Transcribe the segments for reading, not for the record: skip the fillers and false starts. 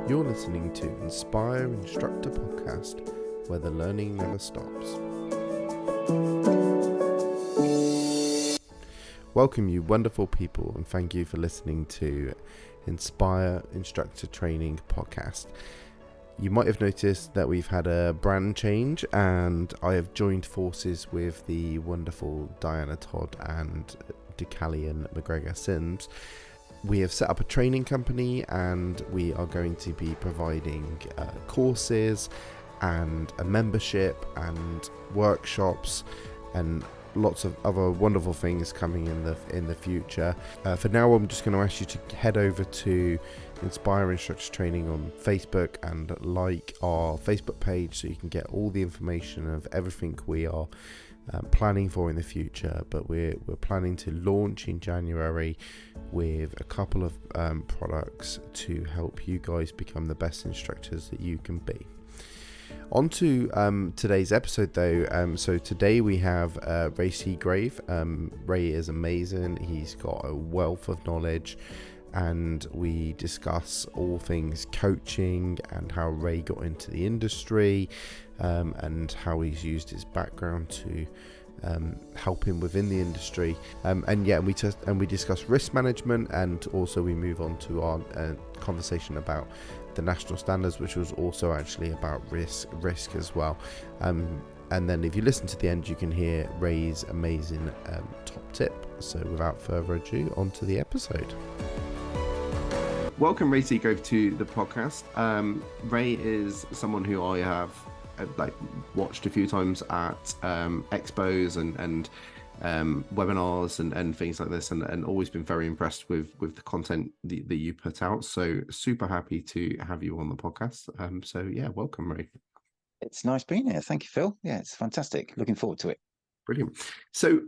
You're listening to Inspire Instructor Podcast, where the learning never stops. Welcome, you wonderful people, and thank you for listening to Inspire Instructor Training Podcast. You might have noticed that we've had a brand change, and I have joined forces with the wonderful Diana Todd and Decalion McGregor Sims. We have set up a training company, and we are going to be providing courses and a membership and workshops and lots of other wonderful things coming in the future. For now, I'm just going to ask you to head over to Inspire Instructor Training on Facebook and like our Facebook page so you can get all the information of everything we are planning for in the future. But we're planning to launch in January with a couple of products to help you guys become the best instructors that you can be. On to today's episode though. So today we have Ray Seagrave. Ray is amazing. He's got a wealth of knowledge, and we discuss all things coaching and how Ray got into the industry, and how he's used his background to help him within the industry. We discuss risk management, and also we move on to our conversation about the national standards, which was also actually about risk as well. And then if you listen to the end, you can hear Ray's amazing top tip. So without further ado, on to the episode. Welcome, Ray Seagrave, to the podcast. Ray is someone who I have watched a few times at expos and webinars and things like this, and always been very impressed with the content that you put out. So super happy to have you on the podcast. Welcome, Ray. It's nice being here. Thank you, Phil. Yeah, it's fantastic. Looking forward to it. Brilliant. So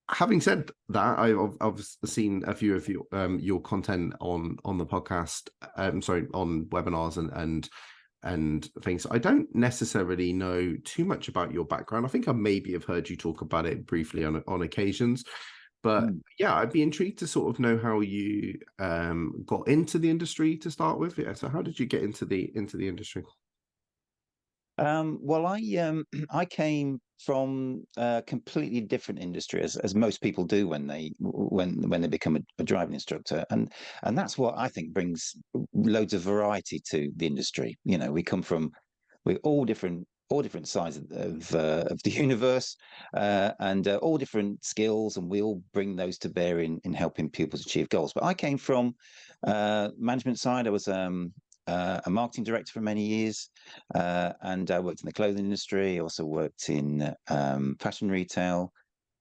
having said that, I've seen a few of your content on the podcast, on webinars and things. I don't necessarily know too much about your background. I think I maybe have heard you talk about it briefly on occasions, but yeah, I'd be intrigued to sort of know how you got into the industry to start with. Yeah, so how did you get into the industry? Well, I came from a completely different industry, as most people do when they become a driving instructor, and that's what I think brings loads of variety to the industry. You know, we're all different sides of the universe, and all different skills, and we all bring those to bear in helping pupils achieve goals. But I came from management side. I was a marketing director for many years, and I worked in the clothing industry. I also worked in fashion retail,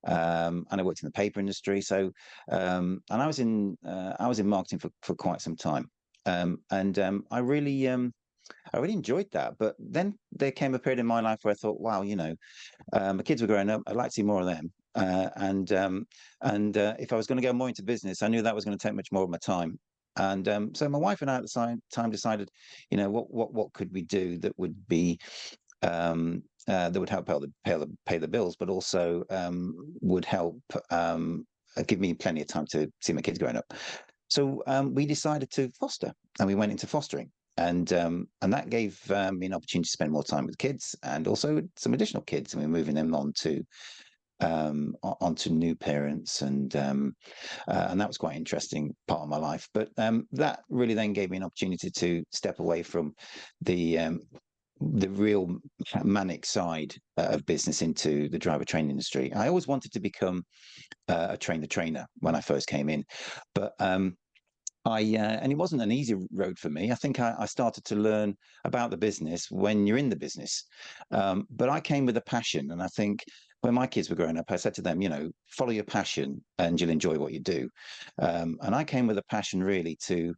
and I worked in the paper industry. So, and I was in marketing for quite some time, I really enjoyed that. But then there came a period in my life where I thought, wow, my kids were growing up. I'd like to see more of them. If I was going to go more into business, I knew that was going to take much more of my time. And so my wife and I at the time decided, what could we do that would be that would help pay the bills, but also would help give me plenty of time to see my kids growing up. So we decided to foster, and we went into fostering, and that gave me an opportunity to spend more time with kids, and also some additional kids, and we're moving them onto new parents, and that was quite an interesting part of my life. But that really then gave me an opportunity to step away from the real manic side of business into the driver training industry. I always wanted to become a trainer when I first came in, but and it wasn't an easy road for me. I think I started to learn about the business when you're in the business, but I came with a passion, and I think when my kids were growing up, I said to them, follow your passion and you'll enjoy what you do. And I came with a passion really to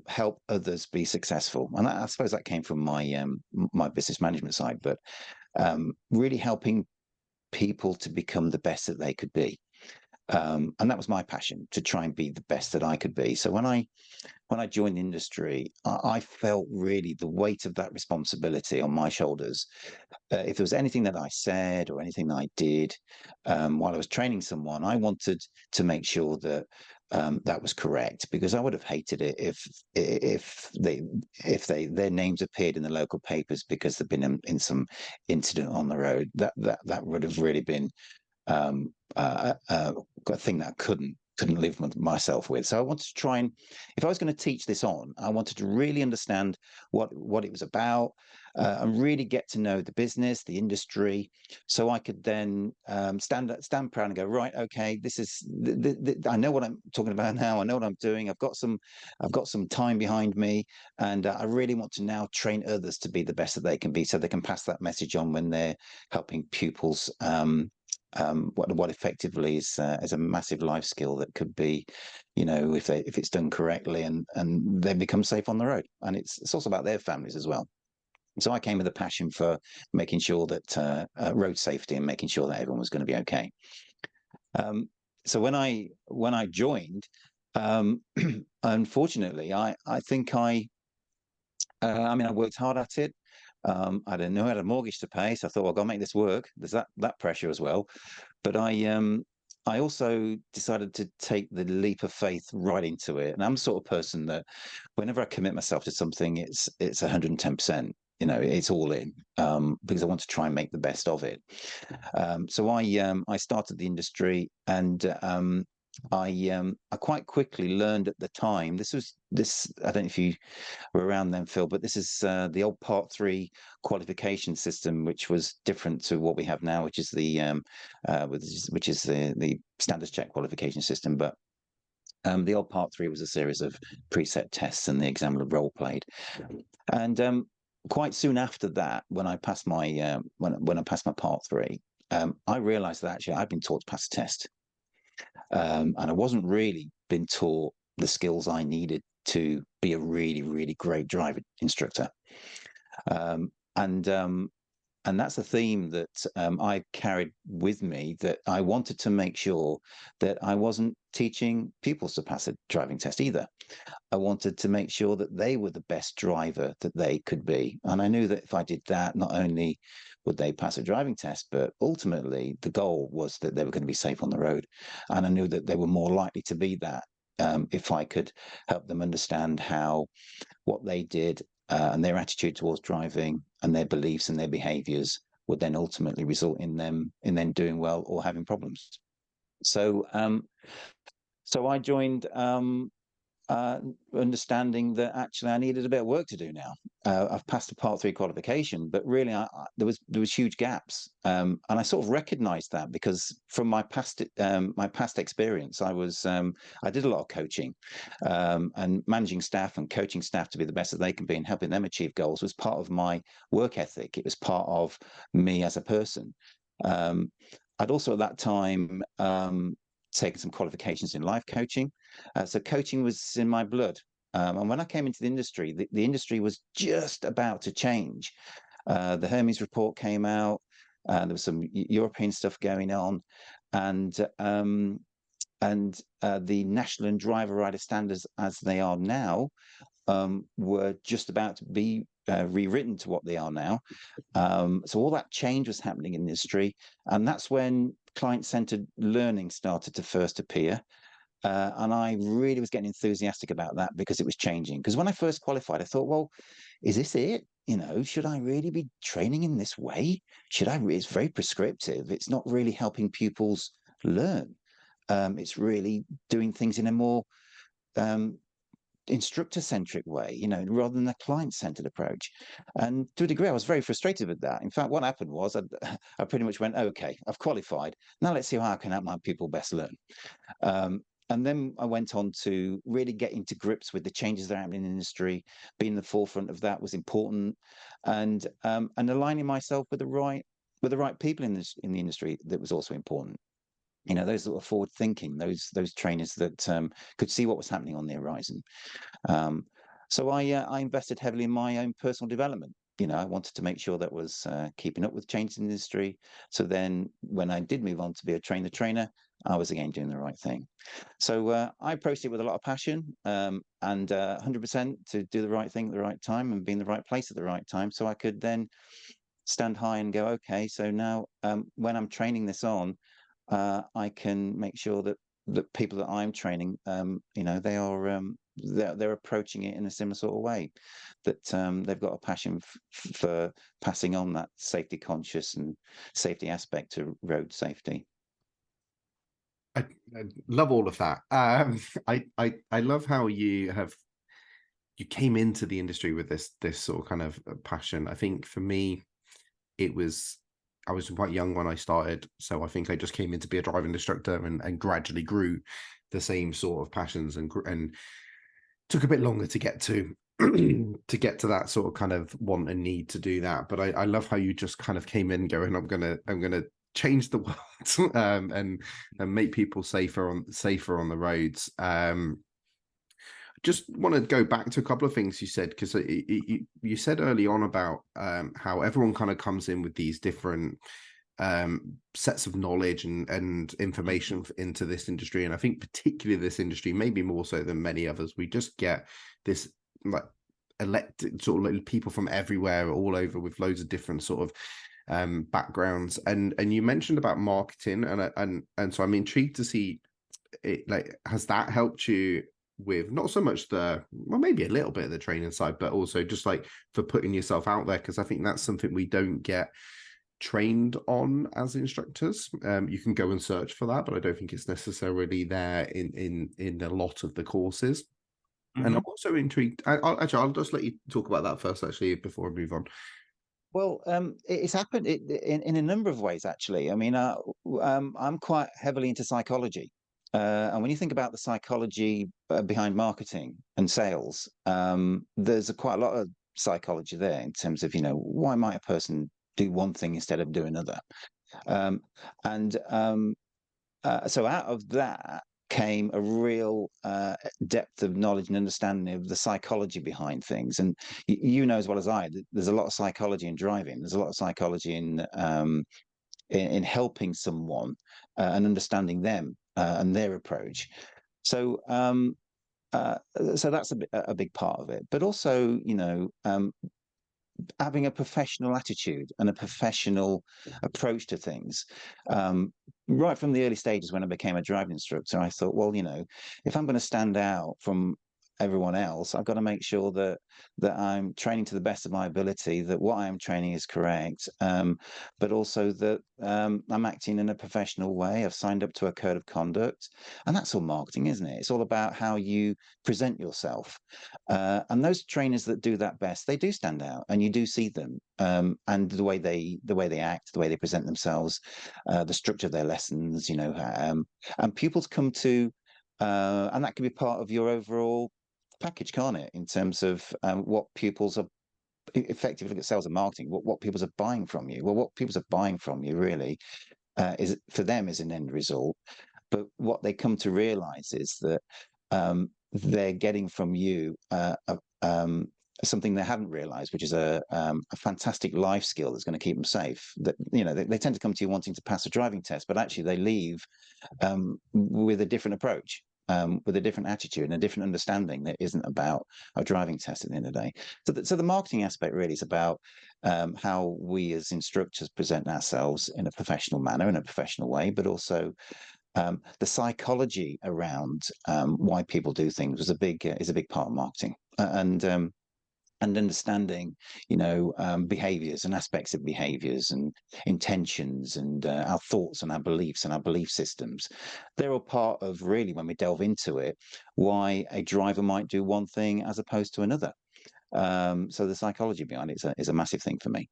help others be successful. And I suppose that came from my business management side, but really helping people to become the best that they could be. And that was my passion, to try and be the best that I could be. So when I joined the industry, I felt really the weight of that responsibility on my shoulders. If there was anything that I said or anything that I did while I was training someone, I wanted to make sure that that was correct, because I would have hated it if their names appeared in the local papers because they've been in some incident on the road. That would have really been a thing that I couldn't live with myself with. So I wanted to try and, if I was going to teach this on, I wanted to really understand what it was about, and really get to know the business, the industry, so I could then stand proud and go, right, okay, this is I know what I'm talking about now. I know what I'm doing. I've got some time behind me, and I really want to now train others to be the best that they can be, so they can pass that message on when they're helping pupils. What effectively is a massive life skill that could be, if it's done correctly, and they become safe on the road, and it's also about their families as well. So I came with a passion for making sure that road safety and making sure that everyone was going to be okay. So when I joined, unfortunately, I think I worked hard at it. I didn't know I had a mortgage to pay, so I thought, well, I've got to make this work. There's that pressure as well. But I also decided to take the leap of faith right into it. And I'm the sort of person that whenever I commit myself to something, it's 110%. It's all in, because I want to try and make the best of it. So I started the industry, and I quite quickly learned at the time. I don't know if you were around then, Phil, but this is the old Part 3 qualification system, which was different to what we have now, which is the standards check qualification system. But the old Part 3 was a series of preset tests, and the examiner role played. And quite soon after that, when I passed my when I passed my Part 3, I realised that actually I'd been taught to pass a test, and I wasn't really been taught the skills I needed to be a really, really great driver instructor. And that's a theme that I carried with me, that I wanted to make sure that I wasn't teaching pupils to pass a driving test either. I wanted to make sure that they were the best driver that they could be. And I knew that if I did that, not only would they pass a driving test, but ultimately the goal was that they were going to be safe on the road. And I knew that they were more likely to be that if I could help them understand how what they did and their attitude towards driving and their beliefs and their behaviors would then ultimately result in them doing well or having problems. So I joined understanding that actually I needed a bit of work to do now. I've passed a Part 3 qualification, but really there was huge gaps, and I sort of recognised that because from my past experience, I did a lot of coaching, and managing staff and coaching staff to be the best that they can be and helping them achieve goals was part of my work ethic. It was part of me as a person. I'd also at that time taken some qualifications in life coaching. So coaching was in my blood. And when I came into the industry, the industry was just about to change. The Hermes report came out. There was some European stuff going on. And the national and driver rider standards as they are now were just about to be rewritten to what they are now. So all that change was happening in the industry. And that's when client-centered learning started to first appear. And I really was getting enthusiastic about that because it was changing. Because when I first qualified, I thought, well, is this it? Should I really be training in this way? It's very prescriptive. It's not really helping pupils learn. It's really doing things in a more instructor-centric way, rather than a client-centered approach. And to a degree, I was very frustrated with that. In fact, what happened was I pretty much went, okay, I've qualified. Now let's see how I can help my people best learn. And then I went on to really get into grips with the changes that are happening in the industry. Being in the forefront of that was important, and aligning myself with the right people in the industry, that was also important. Those that were forward thinking, those trainers that could see what was happening on the horizon. So I invested heavily in my own personal development. I wanted to make sure that was keeping up with changes in the industry. So then when I did move on to be a trainer, I was again doing the right thing. So I approached it with a lot of passion, and 100% to do the right thing at the right time and be in the right place at the right time. So I could then stand high and go, okay, so now when I'm training this on, I can make sure that the people that I'm training, they are they're approaching it in a similar sort of way. That they've got a passion for passing on that safety conscious and safety aspect to road safety. I love all of that. I love how you came into the industry with this sort of kind of passion. I think for me, I was quite young when I started, so I think I just came in to be a driving instructor and gradually grew the same sort of passions and took a bit longer to get to to get to that sort of kind of want and need to do that. But I love how you just kind of came in going, I'm gonna change the world and make people safer on the roads. Just want to go back to a couple of things you said, because you said early on about how everyone kind of comes in with these different sets of knowledge and information into this industry. And I think particularly this industry, maybe more so than many others, we just get this like elected sort of like people from everywhere all over with loads of different sort of backgrounds. And you mentioned about marketing, and so I'm intrigued to see it, like, has that helped you with not so much maybe a little bit of the training side, but also just like for putting yourself out there? Because I think that's something we don't get trained on as instructors. You can go and search for that, but I don't think it's necessarily there in a lot of the courses. And I'm also intrigued. I'll just let you talk about that first, actually, before I move on. Well, it's happened in a number of ways, actually. I mean, I'm quite heavily into psychology. And when you think about the psychology behind marketing and sales, there's quite a lot of psychology there in terms of, why might a person do one thing instead of doing another? And so out of that came a real depth of knowledge and understanding of the psychology behind things. And you know as well as I, there's a lot of psychology in driving. There's a lot of psychology in helping someone and understanding them and their approach. So so that's a big part of it. But also, having a professional attitude and a professional approach to things. Right from the early stages when I became a driving instructor, I thought, well, if I'm going to stand out from everyone else, I've got to make sure that I'm training to the best of my ability, that what I am training is correct, but also that I'm acting in a professional way. I've signed up to a code of conduct, and that's all marketing, isn't it? It's all about how you present yourself, and those trainers that do that best, they do stand out, and you do see them, and the way they act, the way they present themselves, the structure of their lessons, and pupils come to. And that can be part of your overall package, can't it? In terms of what pupils are effectively, look at sales and marketing, what pupils are buying from you. Well, what pupils are buying from you really is for them is an end result. But what they come to realize is that they're getting from you something they hadn't realized, which is a fantastic life skill that's going to keep them safe. That they tend to come to you wanting to pass a driving test, but actually they leave with a different approach, with a different attitude and a different understanding that isn't about a driving test at the end of the day. So the marketing aspect really is about how we as instructors present ourselves in a professional manner, in a professional way, but also the psychology around why people do things is a big part of marketing, and understanding, behaviors and aspects of behaviors and intentions and our thoughts and our beliefs and our belief systems. They're all part of really, when we delve into it, why a driver might do one thing as opposed to another. So the psychology behind it is a massive thing for me.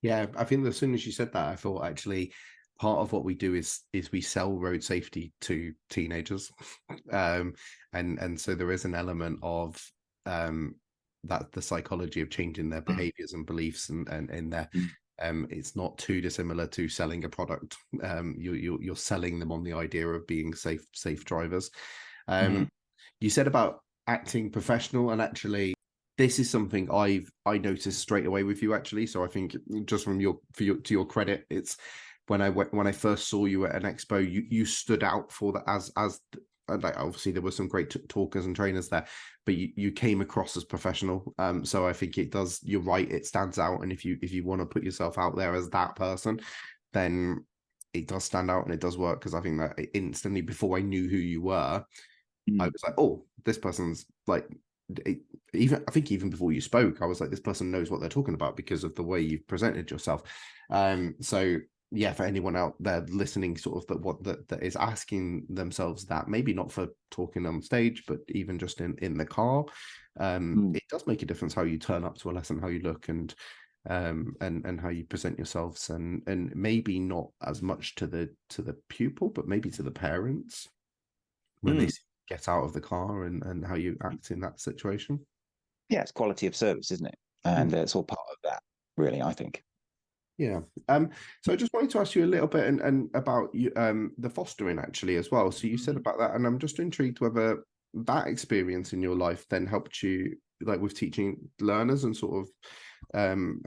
Yeah, I think as soon as you said that, I thought actually part of what we do is we sell road safety to teenagers, and so there is an element of that the psychology of changing their behaviors and beliefs and their it's not too dissimilar to selling a product. You're selling them on the idea of being safe drivers. You said about acting professional, and actually this is something I noticed straight away with you, actually. So I think just from to your credit, it's when I first saw you at an expo, you stood out for that as like, obviously there were some great talkers and trainers there, but you came across as professional. So I think it does. You're right. It stands out, and if you want to put yourself out there as that person, then it does stand out and it does work, because I think that instantly, before I knew who you were, I Mm. was like, oh, this person's like, even I think even before you spoke, I was like, this person knows what they're talking about because of the way you've presented yourself. So yeah, for anyone out there listening, sort of that is asking themselves that, maybe not for talking on stage, but even just in the car, Mm. it does make a difference how you turn up to a lesson, how you look, and how you present yourselves, and maybe not as much to the pupil, but maybe to the parents when they Mm. get out of the car, and how you act in that situation. Yeah, it's quality of service, isn't it? Mm. And it's all part of that, really, I think. Yeah. So I just wanted to ask you a little bit and about you, the fostering actually as well. So you said about that, and I'm just intrigued whether that experience in your life then helped you, like with teaching learners and sort of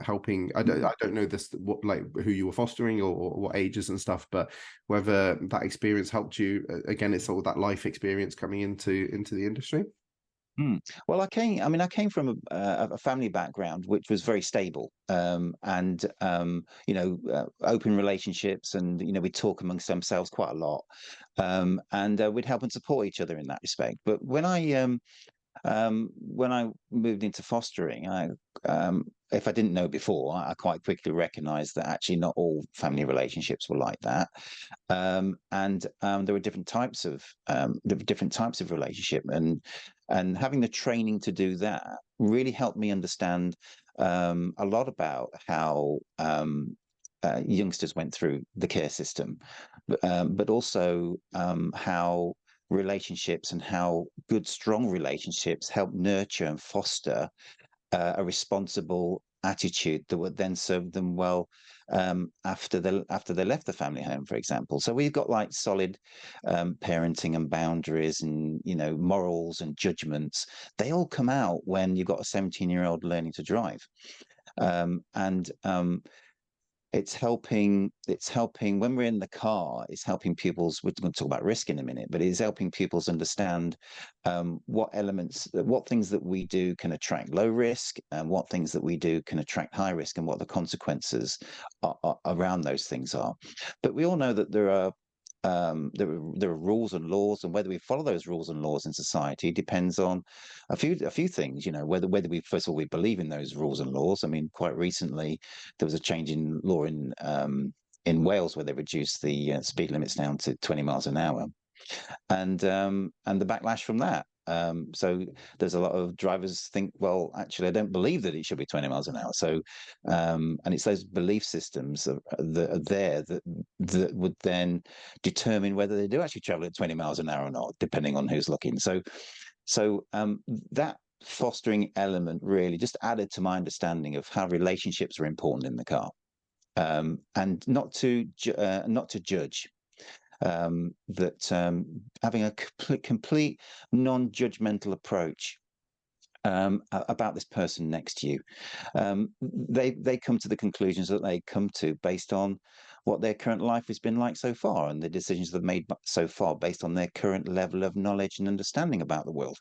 helping. I don't know this, what, like who you were fostering, or what ages and stuff, but whether that experience helped you. Again, it's all that life experience coming into the industry. Mm. Well, I came from a family background which was very stable, and open relationships, and we talk amongst themselves quite a lot, and we'd help and support each other in that respect. But when I moved into fostering, if I didn't know before, I quite quickly recognized that actually not all family relationships were like that, and there were different types of relationship, and having the training to do that really helped me understand a lot about how youngsters went through the care system, but also how relationships and how good, strong relationships help nurture and foster a responsible attitude that would then serve them well after they left the family home, for example. So we've got like solid parenting and boundaries, and morals and judgments. They all come out when you've got a 17-year-old learning to drive, and it's helping when we're in the car. It's helping pupils, we're going to talk about risk in a minute, but it's helping pupils understand what things that we do can attract low risk, and what things that we do can attract high risk, and what the consequences around those things are. But we all know that there are rules and laws, and whether we follow those rules and laws in society depends on a few things. Whether we, first of all, we believe in those rules and laws. I mean, quite recently there was a change in law in Wales, where they reduced the speed limits down to 20 miles an hour, and the backlash from that. So there's a lot of drivers think, well, actually, I don't believe that it should be 20 miles an hour. So, and it's those belief systems that are there that would then determine whether they do actually travel at 20 miles an hour or not, depending on who's looking. So that fostering element really just added to my understanding of how relationships are important in the car, and not to judge, that having a complete non-judgmental approach about this person next to you. They come to the conclusions that they come to based on what their current life has been like so far, and the decisions they've made so far based on their current level of knowledge and understanding about the world.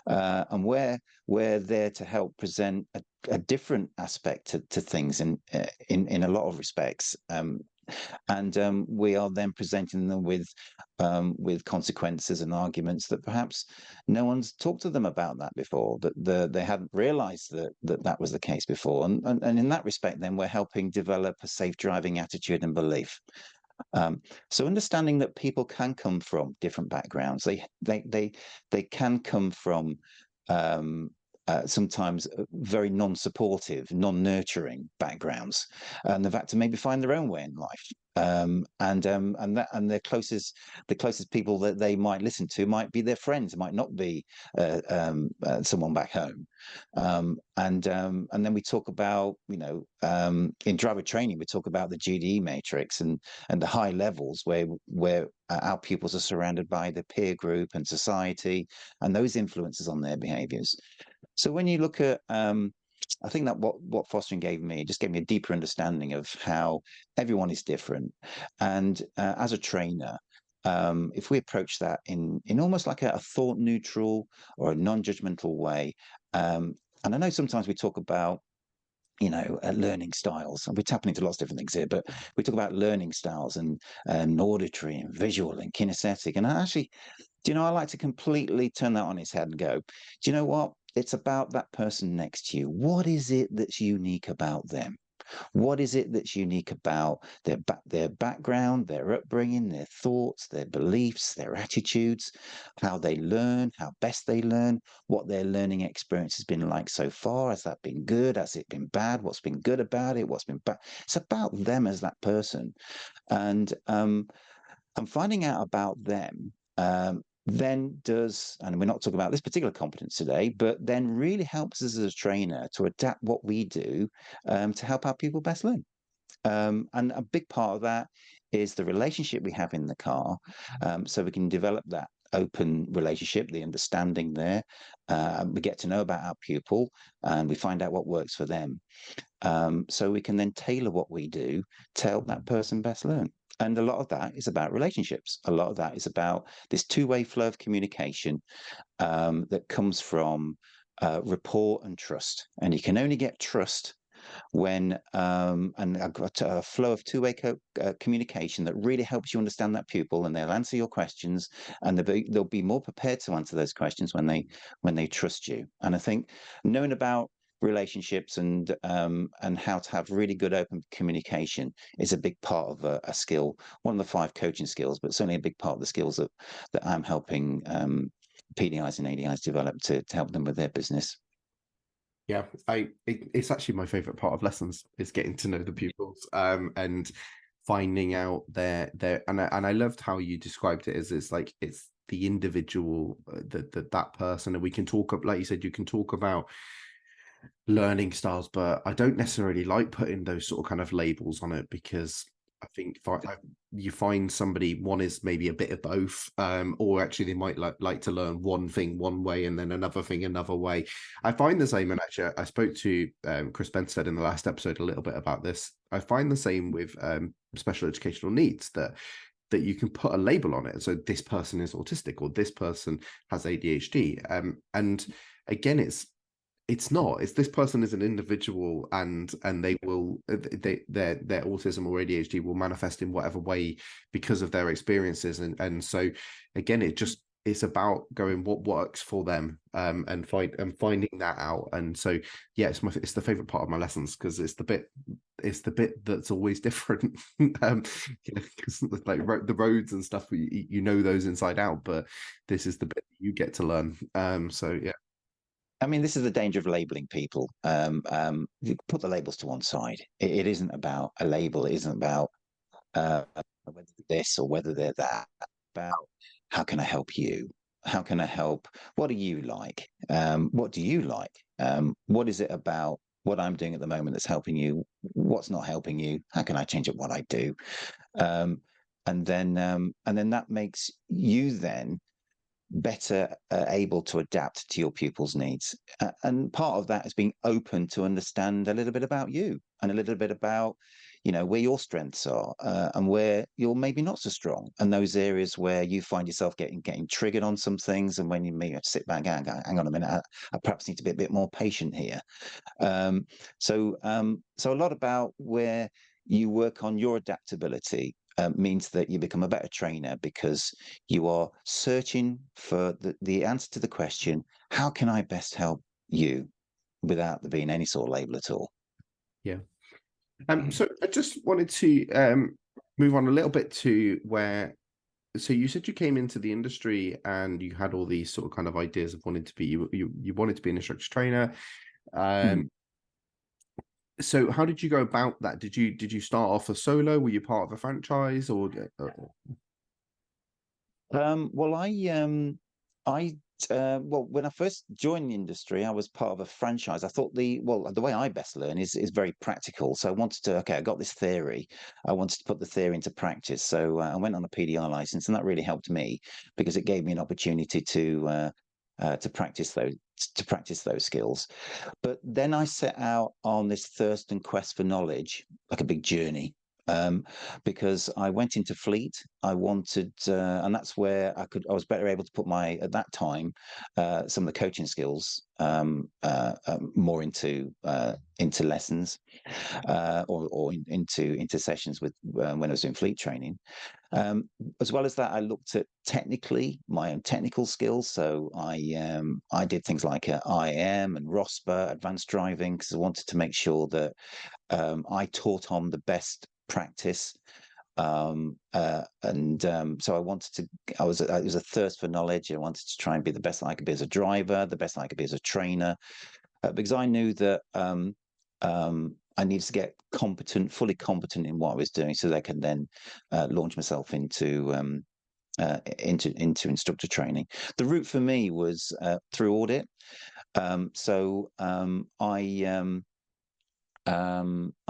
And we're there to help present a different aspect to things in a lot of respects. And we are then presenting them with consequences and arguments that perhaps no one's talked to them about that before, that they hadn't realized that was the case before. And in that respect, then we're helping develop a safe driving attitude and belief. So understanding that people can come from different backgrounds. They can come from sometimes very non-supportive, non-nurturing backgrounds, and they've had to maybe find their own way in life. And the closest people that they might listen to might be their friends, it might not be someone back home. And then we talk about, in driver training, we talk about the GDE matrix, and the high levels where our pupils are surrounded by the peer group and society, and those influences on their behaviors. So when you look at, I think that what fostering gave me, it just gave me a deeper understanding of how everyone is different. And as a trainer, if we approach that in almost like a thought neutral or a non-judgmental way, and I know sometimes we talk about learning styles. And we're tapping into lots of different things here, but we talk about learning styles and auditory and visual and kinesthetic. And actually, I like to completely turn that on its head and go, do you know what? It's about that person next to you. What is it that's unique about them? What is it that's unique about their background, their upbringing, their thoughts, their beliefs, their attitudes, how they learn, how best they learn, what their learning experience has been like so far? Has that been good? Has it been bad? What's been good about it? What's been bad? It's about them as that person, and I'm finding out about them. Then does, and we're not talking about this particular competence today, but then really helps us as a trainer to adapt what we do to help our people best learn. And a big part of that is the relationship we have in the car. So we can develop that open relationship, the understanding there. We get to know about our pupil and we find out what works for them. So we can then tailor what we do to help that person best learn. And a lot of that is about relationships. A lot of that is about this two-way flow of communication that comes from rapport and trust. And you can only get trust when and I've got a flow of two-way communication that really helps you understand that pupil, and they'll answer your questions, and they'll be more prepared to answer those questions when they trust you. And I think knowing about relationships and how to have really good open communication is a big part of a skill, one of the 5 coaching skills, but certainly a big part of the skills that I'm helping PDIs and ADIs develop to help them with their business. Yeah, it's actually my favorite part of lessons is getting to know the pupils, and finding out their and I loved how you described it as it's like it's the individual, that person, and we can talk, like you said, you can talk about learning styles, but I don't necessarily like putting those sort of kind of labels on it, because I think you find somebody, one is maybe a bit of both, or actually they might like to learn one thing one way and then another thing another way. I find the same, and actually I spoke to Chris Benstead in the last episode a little bit about this. I find the same with special educational needs, that you can put a label on it. So this person is autistic, or this person has ADHD, and again, it's not, it's this person is an individual, and they will their autism or ADHD will manifest in whatever way because of their experiences, and so again it's about going what works for them, and finding that out. And so yeah, it's the favorite part of my lessons, because it's the bit that's always different. Because like the roads and stuff, you know those inside out, but this is the bit you get to learn. So yeah. I mean, this is the danger of labeling people. You put the labels to one side. It isn't about a label. It isn't about whether they're this or whether they're that. About how can I help you? How can I help? What do you like? What do you like? What is it about what I'm doing at the moment that's helping you? What's not helping you? How can I change up what I do? And then that makes you then better able to adapt to your pupils' needs. And part of that is being open to understand a little bit about you and a little bit about, where your strengths are, and where you're maybe not so strong, and those areas where you find yourself getting triggered on some things, and when you may have to sit back and go, hang on a minute, I perhaps need to be a bit more patient here. So a lot about where you work on your adaptability means that you become a better trainer, because you are searching for the answer to the question, how can I best help you, without there being any sort of label at all. Yeah. So I just wanted to move on a little bit to where, so you said you came into the industry and you had all these sort of kind of ideas of wanting to be, you wanted to be an instructor trainer. So how did you go about that? Did you start off a solo? Were you part of a franchise, or? Well, when I first joined the industry, I was part of a franchise. I thought the way I best learn is very practical. So I wanted to, I got this theory. I wanted to put the theory into practice. So I went on a PDI license, and that really helped me, because it gave me an opportunity to practice those skills. But then I set out on this thirst and quest for knowledge, like a big journey. because I went into fleet. I wanted, and that's where I was better able to put at that time, some of the coaching skills more into lessons, into sessions with when I was doing fleet training. As well as that, I looked at technically my own technical skills. So I did things like IM and ROSPA, advanced driving, because I wanted to make sure that I taught on the best practice. So I wanted to. It was a thirst for knowledge. I wanted to try and be the best I could be as a driver, the best I could be as a trainer, because I knew that I needed to get fully competent in what I was doing, so that I could then launch myself into instructor training. The route for me was through audit. I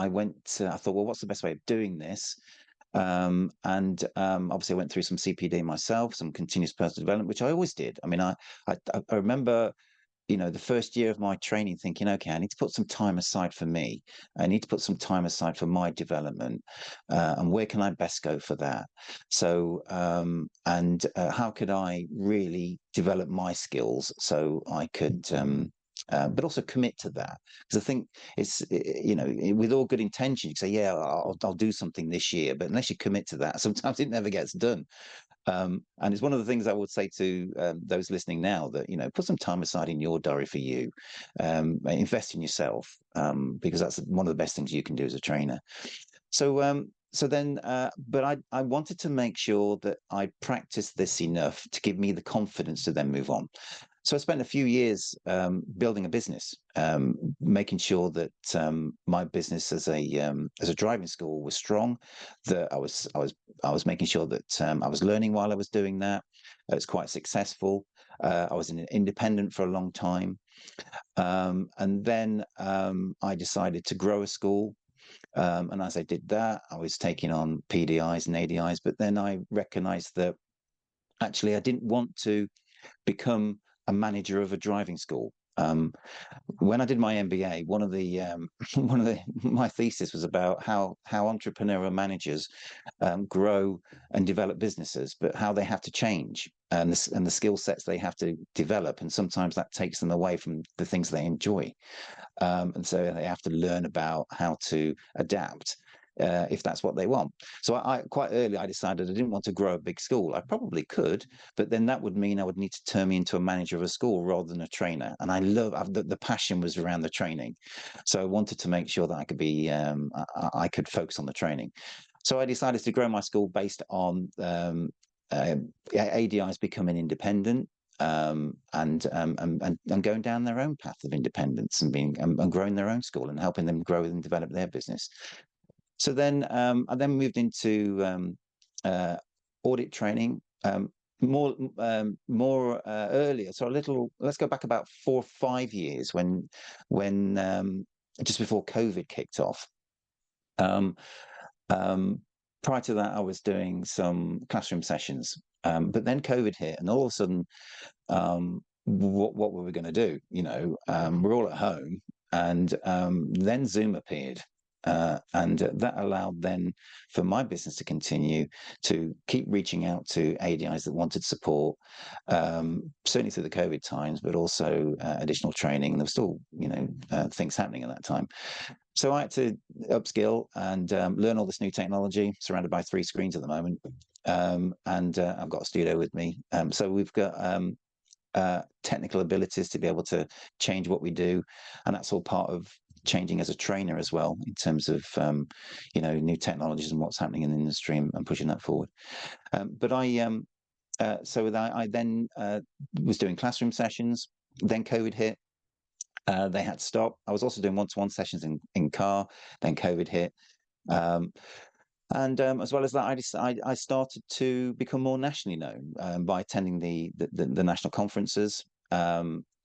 went. I thought, well, what's the best way of doing this? Obviously, I went through some CPD myself, some continuous personal development, which I always did. I mean, I remember, the first year of my training thinking, okay, I need to put some time aside for me. I need to put some time aside for my development. And where can I best go for that? So, how could I really develop my skills so I could, but also commit to that? Because I think it's, with all good intention, you can say, yeah, I'll do something this year, but unless you commit to that, sometimes it never gets done. And it's one of the things I would say to those listening now, that put some time aside in your diary for you, invest in yourself, because that's one of the best things you can do as a trainer. But I wanted to make sure that I practiced this enough to give me the confidence to then move on. So I spent a few years building a business, making sure that my business as a driving school was strong. That I was making sure that I was learning while I was doing that. It was quite successful. I was an independent for a long time, and then I decided to grow a school. And as I did that, I was taking on PDIs and ADIs. But then I recognized that actually I didn't want to become a manager of a driving school. When I did my MBA, one of my thesis was about how entrepreneurial managers grow and develop businesses, but how they have to change, and the skill sets they have to develop, and sometimes that takes them away from the things they enjoy, and so they have to learn about how to adapt. If that's what they want. So I quite early, I decided I didn't want to grow a big school. I probably could, but then that would mean I would need to turn me into a manager of a school rather than a trainer. And the passion was around the training. So I wanted to make sure that I could focus on the training. So I decided to grow my school based on ADIs becoming independent, and going down their own path of independence, and growing their own school and helping them grow and develop their business. So then I then moved into audit training, more earlier. So let's go back about 4 or 5 years, when just before COVID kicked off. Prior to that, I was doing some classroom sessions, but then COVID hit, and all of a sudden, what were we going to do? We're all at home, and then Zoom appeared. And that allowed then for my business to continue to keep reaching out to ADIs that wanted support, certainly through the COVID times, but also additional training. And there were still, things happening at that time. So I had to upskill and learn all this new technology, surrounded by 3 screens at the moment. I've got a studio with me. So we've got technical abilities to be able to change what we do. And that's all part of changing as a trainer as well, in terms of new technologies and what's happening in the industry, and pushing that forward. So I then was doing classroom sessions. Then COVID hit. They had to stop. I was also doing one-to-one sessions in car. Then COVID hit. As well as that, I started to become more nationally known by attending the national conferences.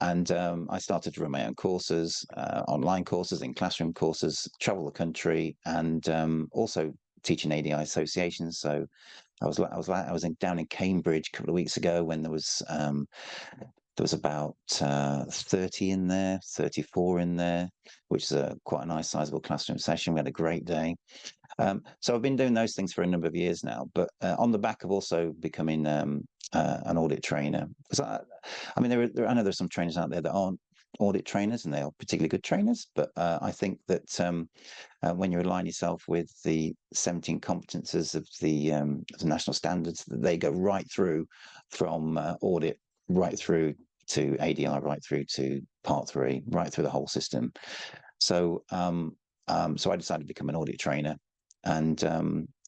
I started to run my own courses, online courses, and classroom courses, travel the country, and also teaching ADI associations. So I was down in Cambridge a couple of weeks ago, when there was about 30 in there, 34 in there, which is quite a nice sizable classroom session. We had a great day. So I've been doing those things for a number of years now, but on the back of also becoming an audit trainer. Because I mean, I know there's some trainers out there that aren't audit trainers and they are particularly good trainers, but I think that when you align yourself with the 17 competences of the national standards, they go right through from audit right through to ADI, right through to Part 3, right through the whole system. So so I decided to become an audit trainer, and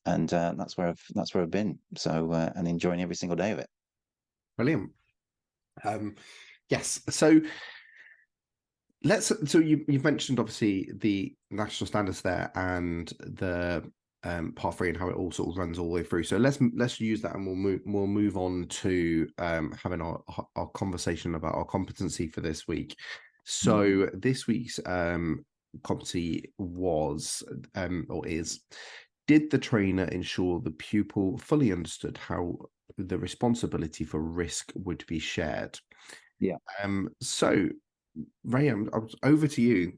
that's where I've been. So and enjoying every single day of it. Brilliant. Yes. So you've mentioned obviously the national standards there and the Part 3 and how it all sort of runs all the way through. So let's use that, and we'll move on to having our conversation about our competency for this week. So this week's competency was or is: did the trainer ensure the pupil fully understood how the responsibility for risk would be shared? Yeah. So Ray, over to you.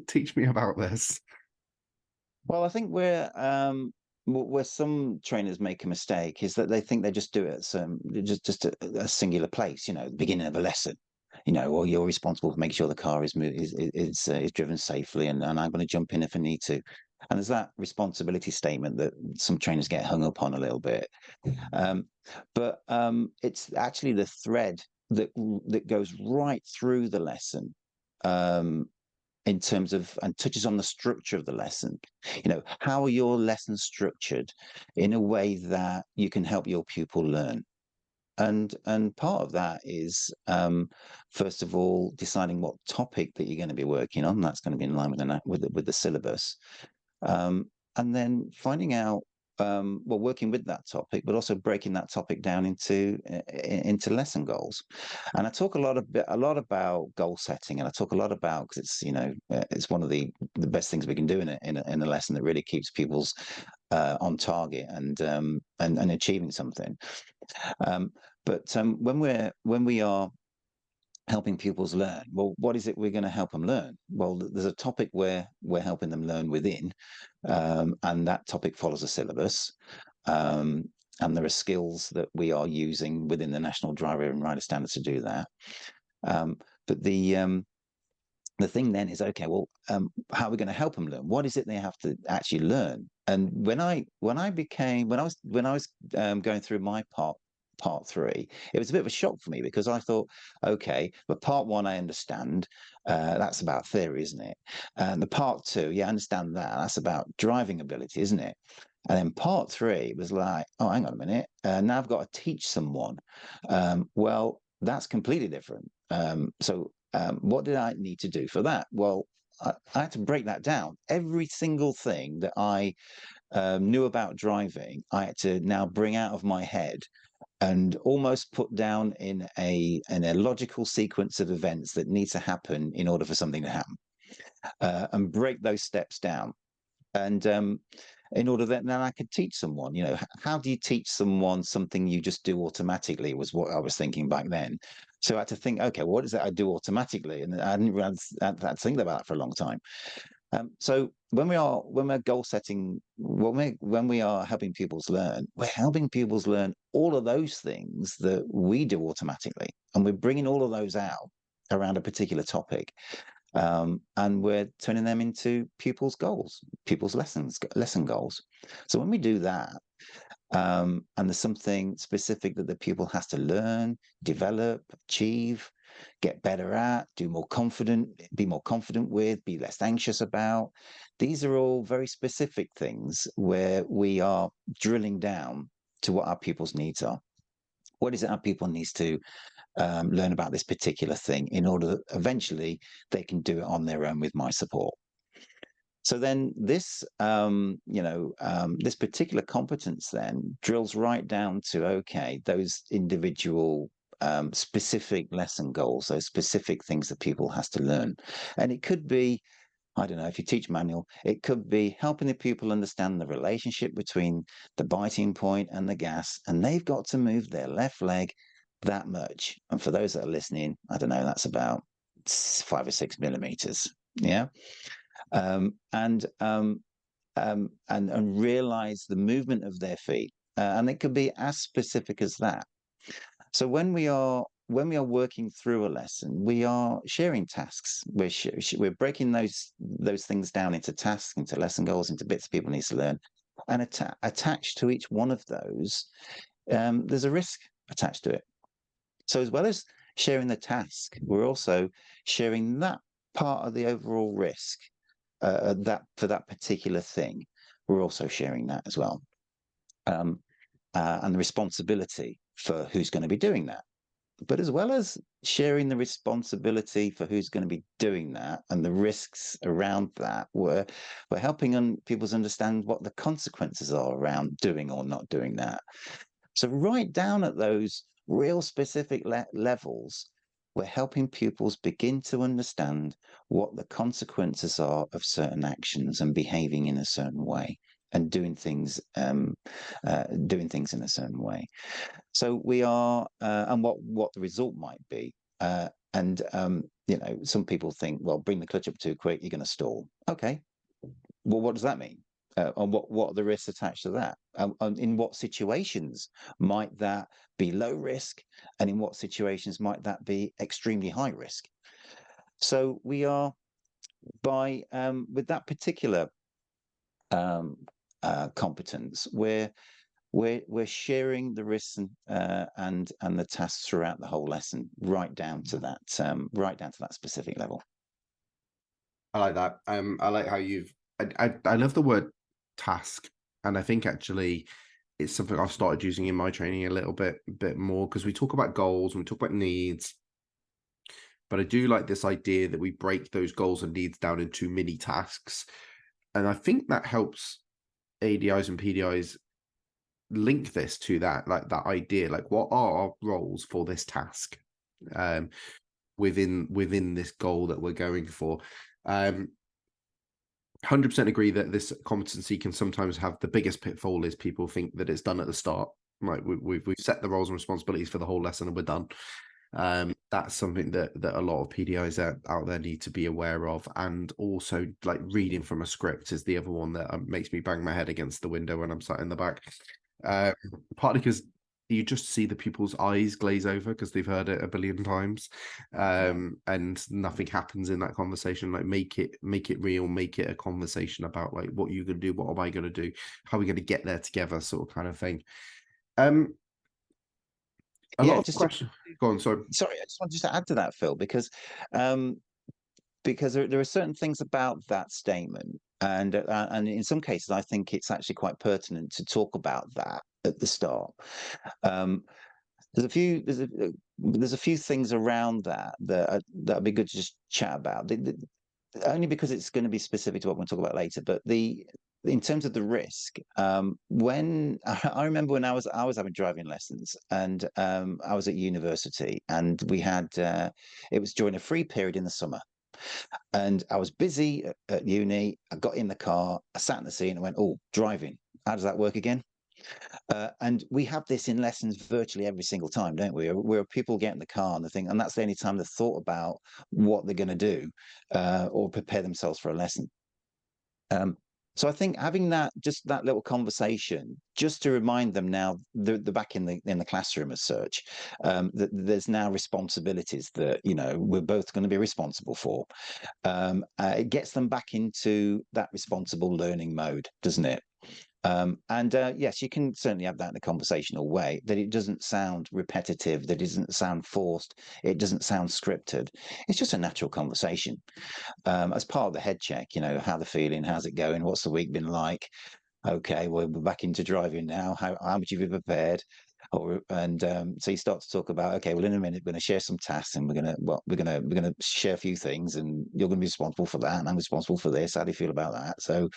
Teach me about this. Well, I think where some trainers make a mistake is that they think they just do it at just a singular place. You know, the beginning of a lesson. You know, or you're responsible for making sure the car is driven safely, and I'm going to jump in if I need to. And there's that responsibility statement that some trainers get hung up on a little bit. But it's actually the thread that goes right through the lesson. In terms of, and touches on the structure of the lesson. You know, how are your lessons structured in a way that you can help your pupil learn? And part of that is, first of all, deciding what topic that you're going to be working on. That's going to be in line with the syllabus. And then finding out, well, working with that topic, but also breaking that topic down into lesson goals. And I talk a lot about goal setting, and I talk a lot about, because it's, you know, it's one of the best things we can do in a lesson that really keeps pupils on target and achieving something. But when we are helping pupils learn, well, what is it we're going to help them learn? Well, there's a topic where we're helping them learn within, and that topic follows a syllabus. And there are skills that we are using within the National Driver and Rider Standards to do that. But the thing then is, okay, well, how are we going to help them learn? What is it they have to actually learn? And when I was going through my Part 3, it was a bit of a shock for me, because I thought, okay, but Part 1 I understand, that's about theory, isn't it? And the Part 2, yeah, I understand that, that's about driving ability, isn't it? And then Part 3 was like, oh, hang on a minute, now I've got to teach someone. Well, that's completely different. So what did I need to do for that? Well, I had to break that down. Every single thing that I knew about driving, I had to now bring out of my head and almost put down in a logical sequence of events that need to happen in order for something to happen, and break those steps down. And in order that then I could teach someone, you know, how do you teach someone something you just do automatically, was what I was thinking back then. So I had to think, okay, what is it I do automatically? And I didn't realize I had to think about it for a long time. So when we're goal setting, when we are helping pupils learn, we're helping pupils learn all of those things that we do automatically, and we're bringing all of those out around a particular topic, and we're turning them into pupils' goals, pupils' lesson goals. So when we do that, and there's something specific that the pupil has to learn, develop, achieve, get better at, be more confident with, be less anxious about. These are all very specific things where we are drilling down to what our pupils' needs are. What is it our pupil needs to learn about this particular thing, in order that eventually they can do it on their own with my support. So then this, this particular competence then drills right down to, okay, those individual specific lesson goals, those specific things that people has to learn. And it could be, I don't know, if you teach manual, it could be helping the pupil understand the relationship between the biting point and the gas, and they've got to move their left leg that much. And for those that are listening, I don't know, that's about 5 or 6 millimeters. Yeah. And and realize the movement of their feet. And it could be as specific as that. So when we are working through a lesson, we are sharing tasks. We're breaking those things down into tasks, into lesson goals, into bits people need to learn, and attached to each one of those, there's a risk attached to it. So as well as sharing the task, we're also sharing that part of the overall risk, that for that particular thing. We're also sharing that as well, and the responsibility for who's going to be doing that. But as well as sharing the responsibility for who's going to be doing that and the risks around that, we're helping people's understand what the consequences are around doing or not doing that. So right down at those real specific levels, we're helping pupils begin to understand what the consequences are of certain actions and behaving in a certain way and doing things in a certain way. So we are, and what the result might be. And some people think, well, bring the clutch up too quick, you're going to stall. Okay, well, what does that mean? And what are the risks attached to that? And in what situations might that be low risk, and in what situations might that be extremely high risk? So we are with that particular competence, we're sharing the risks and the tasks throughout the whole lesson, right down to that specific level. I like that. I like how I love the word task, and I think actually it's something I've started using in my training a little bit more, because we talk about goals and we talk about needs, but I do like this idea that we break those goals and needs down into mini tasks, and I think that helps ADIs and PDIs link this to that, like that idea, like what are our roles for this task within this goal that we're going for. 100% agree that this competency can sometimes have the biggest pitfall is people think that it's done at the start. Like we've set the roles and responsibilities for the whole lesson and we're done. That's something that a lot of PDIs out there need to be aware of. And also, like, reading from a script is the other one that makes me bang my head against the window when I'm sat in the back. Partly because you just see the pupil's eyes glaze over because they've heard it a billion times, and nothing happens in that conversation. Like, make it real, make it a conversation about, like, what you're going to do, what am I going to do, how are we going to get there together, sort of kind of thing. A lot of questions. Go on, sorry. Sorry, I just wanted to add to that, Phil, because there are certain things about that statement, and in some cases, I think it's actually quite pertinent to talk about that at the start. There's a few things around that'd be good to just chat about. Only because it's going to be specific to what we're going to talk about later. But in terms of the risk, when I remember when I was having driving lessons, and I was at university, and we had it was during a free period in the summer. And I was busy at uni. I got in the car, I sat in the seat and I went, oh, driving. How does that work again? And we have this in lessons virtually every single time, don't we? Where people get in the car and and that's the only time they've thought about what they're going to do or prepare themselves for a lesson. So I think having that little conversation, just to remind them now they're back in the classroom as such, that there's now responsibilities that we're both going to be responsible for. It gets them back into that responsible learning mode, doesn't it? Yes, you can certainly have that in a conversational way, that it doesn't sound repetitive, that it doesn't sound forced, it doesn't sound scripted. It's just a natural conversation. As part of the head check, how they're feeling, how's it going, what's the week been like? Okay, well, we're back into driving now. How much have you prepared? So you start to talk about, okay, well, in a minute we're going to share some tasks, and we're going to share a few things, and you're going to be responsible for that, and I'm responsible for this. How do you feel about that? So,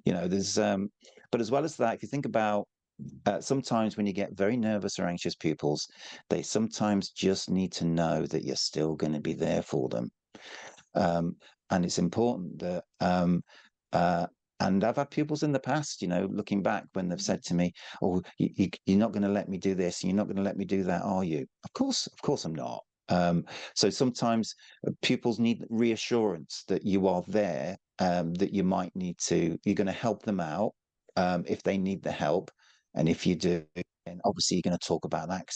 there's but as well as that, if you think about sometimes when you get very nervous or anxious pupils, they sometimes just need to know that you're still going to be there for them. And it's important that and I've had pupils in the past, looking back, when they've said to me, oh, you're not going to let me do this, and you're not going to let me do that, are you? Of course I'm not. So sometimes pupils need reassurance that you are there, that you're going to help them out if they need the help. And if you do, then obviously you're going to talk about that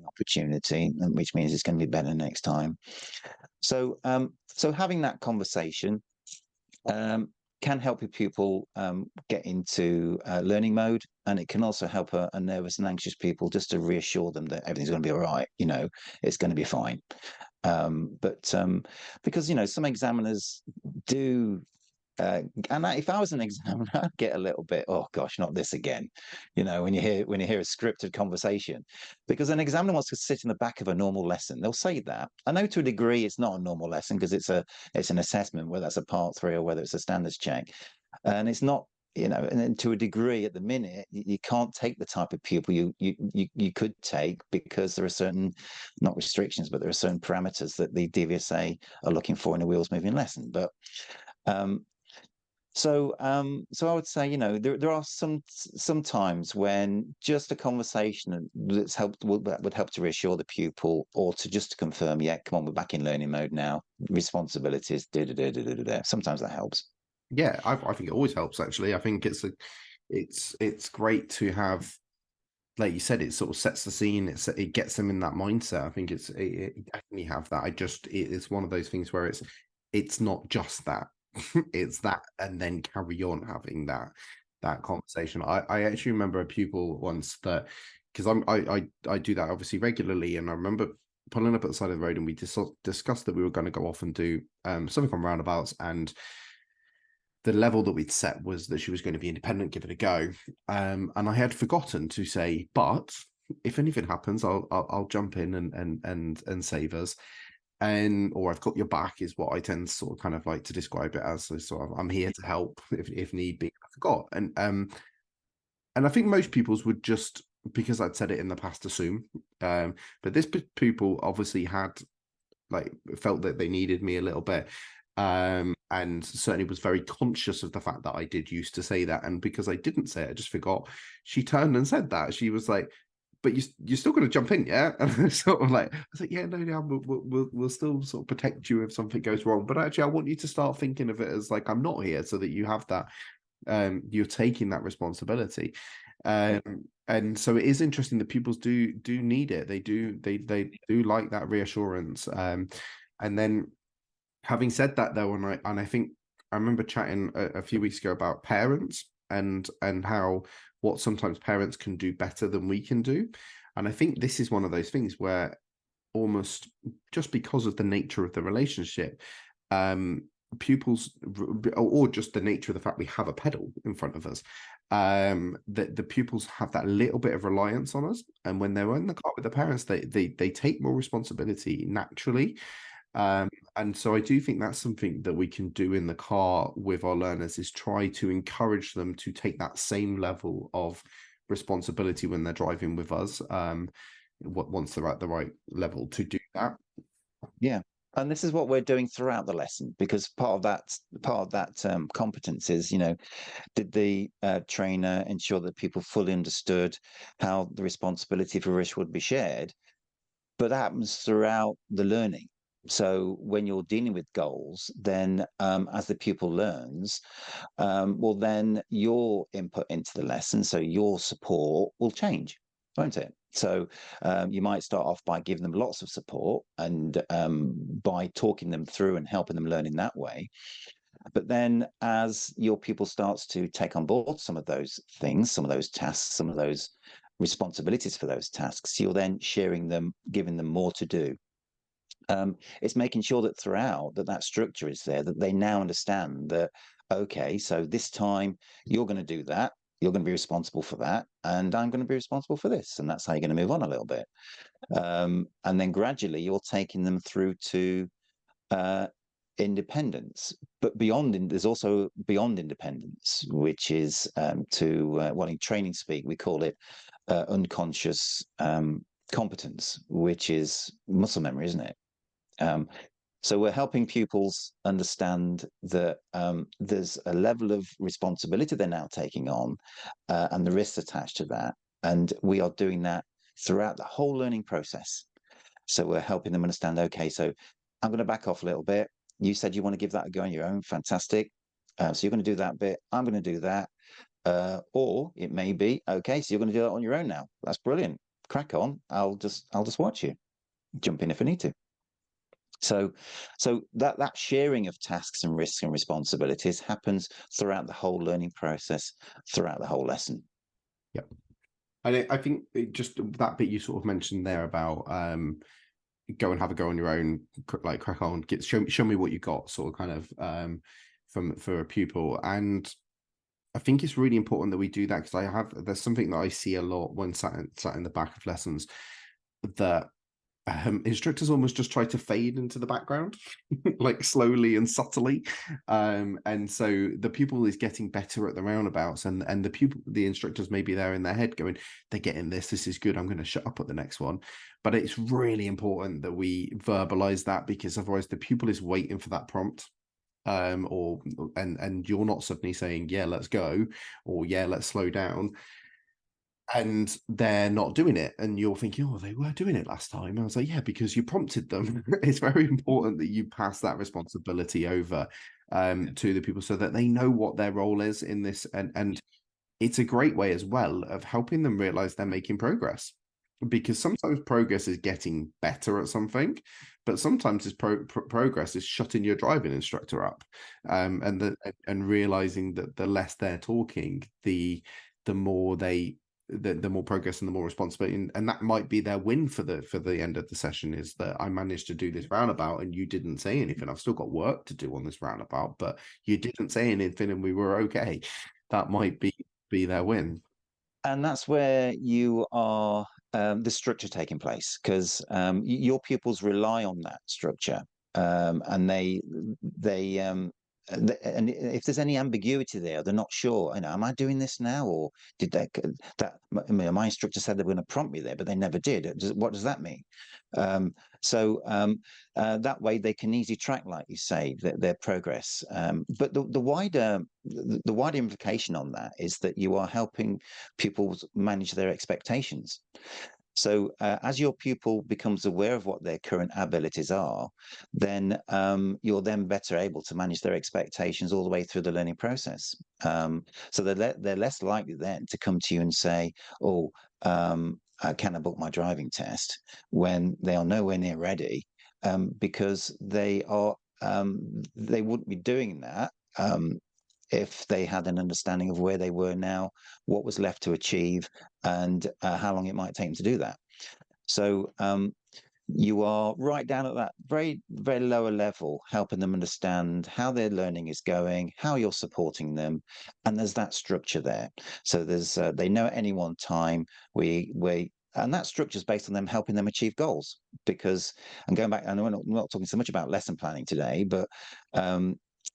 opportunity, which means it's going to be better next time. So having that conversation can help a pupil get into learning mode, and it can also help a nervous and anxious pupil just to reassure them that everything's going to be all right. It's going to be fine. But because some examiners do. And if I was an examiner, I'd get a little bit, oh gosh, not this again. When you hear a scripted conversation, because an examiner wants to sit in the back of a normal lesson. They'll say that. I know to a degree it's not a normal lesson because it's an assessment, whether that's a part 3 or whether it's a standards check, and it's not. And then to a degree, at the minute, you can't take the type of pupil you could take, because there are certain, not restrictions, but there are certain parameters that the DVSA are looking for in a wheels moving lesson. But so I would say, there are some times when just a conversation would help to reassure the pupil, or to confirm, yeah, come on, we're back in learning mode now. Responsibilities, sometimes that helps. Yeah, I think it always helps. Actually, I think it's great to have, like you said, it sort of sets the scene. It gets them in that mindset. I think it definitely have that. It's one of those things where it's not just that. It's that, and then carry on having that conversation. I actually remember a pupil once that, because I do that obviously regularly, and I remember pulling up at the side of the road, and we discussed that we were going to go off and do something on roundabouts, and the level that we'd set was that she was going to be independent, give it a go, and I had forgotten to say, but if anything happens, I'll jump in and save us. Or I've got your back is what I tend to sort of kind of like to describe it as. So I'm here to help if need be. I forgot. And I think most pupils would just, because I'd said it in the past, assume. But this pupil obviously had felt that they needed me a little bit. And certainly was very conscious of the fact that I did used to say that. And because I didn't say it, I just forgot. She turned and said that. She was like, but you're still going to jump in, yeah? And I was like, yeah, no, we'll still sort of protect you if something goes wrong. But actually, I want you to start thinking of it as like, I'm not here, so that you have that, you're taking that responsibility. And so it is interesting that pupils do need it. They do like that reassurance. And then, having said that, though, and I think I remember chatting a few weeks ago about parents and how what sometimes parents can do better than we can do. And I think this is one of those things where, almost just because of the nature of the relationship, pupils, or just the nature of the fact we have a pedal in front of us, that the pupils have that little bit of reliance on us. And when they're in the car with the parents, they take more responsibility naturally. And so I do think that's something that we can do in the car with our learners, is try to encourage them to take that same level of responsibility when they're driving with us, once they're at the right level to do that. Yeah. And this is what we're doing throughout the lesson, because part of that competence is, did the trainer ensure that people fully understood how the responsibility for risk would be shared? But that happens throughout the learning. So when you're dealing with goals, then as the pupil learns, well, then your input into the lesson, so your support, will change, won't it? So you might start off by giving them lots of support, and by talking them through and helping them learn in that way. But then as your pupil starts to take on board some of those things, some of those tasks, some of those responsibilities for those tasks, you're then sharing them, giving them more to do. It's making sure that throughout that structure is there, that they now understand that, okay, so this time you're going to do that, you're going to be responsible for that, and I'm going to be responsible for this, and that's how you're going to move on a little bit. And then gradually you're taking them through to independence. But there's also beyond independence, which is in training speak, we call it unconscious competence, which is muscle memory, isn't it? So we're helping pupils understand that there's a level of responsibility they're now taking on, and the risks attached to that. And we are doing that throughout the whole learning process. So we're helping them understand, okay, so I'm going to back off a little bit. You said you want to give that a go on your own. Fantastic. So you're going to do that bit. I'm going to do that. Or it may be, okay, so you're going to do that on your own now. That's brilliant. Crack on. I'll just watch you. Jump in if I need to. So that sharing of tasks and risks and responsibilities happens throughout the whole learning process, throughout the whole lesson. Yeah. And I think just that bit you sort of mentioned there about go and have a go on your own, like crack on, show me what you got, sort of kind of for a pupil. And I think it's really important that we do that, because there's something that I see a lot when sat in the back of lessons, that instructors almost just try to fade into the background, like slowly and subtly, and so the pupil is getting better at the roundabouts, and the instructors may be there in their head going, they're getting this is good, I'm going to shut up at the next one. But it's really important that we verbalize that, because otherwise the pupil is waiting for that prompt, and you're not suddenly saying, yeah, let's go, or yeah, let's slow down, and they're not doing it, and you're thinking, oh, they were doing it last time. I was like, yeah, because you prompted them. It's very important that you pass that responsibility over to the people, so that they know what their role is in this, and it's a great way as well of helping them realize they're making progress, because sometimes progress is getting better at something, but sometimes it's progress is shutting your driving instructor up, and realizing that the less they're talking, the more the more progress and the more responsibility, and that might be their win for the end of the session, is that I managed to do this roundabout and you didn't say anything. I've still got work to do on this roundabout, but you didn't say anything and we were okay. That might be their win. And that's where you are, the structure taking place, because your pupils rely on that structure, and and if there's any ambiguity there, they're not sure. Am I doing this now, or did my instructor said they were going to prompt me there, but they never did. What does that mean? That way they can easily track, like you say, their progress. But the wider implication on that is that you are helping pupils manage their expectations. So as your pupil becomes aware of what their current abilities are, then you're then better able to manage their expectations all the way through the learning process. So they're less likely then to come to you and say, oh, can I book my driving test, when they are nowhere near ready, because they wouldn't be doing that if they had an understanding of where they were now, what was left to achieve, and how long it might take them to do that. So you are right down at that very, very lower level, helping them understand how their learning is going, how you're supporting them, and there's that structure there. So there's they know at any one time and that structure is based on them helping them achieve goals. Because, and going back, and we're not talking so much about lesson planning today, but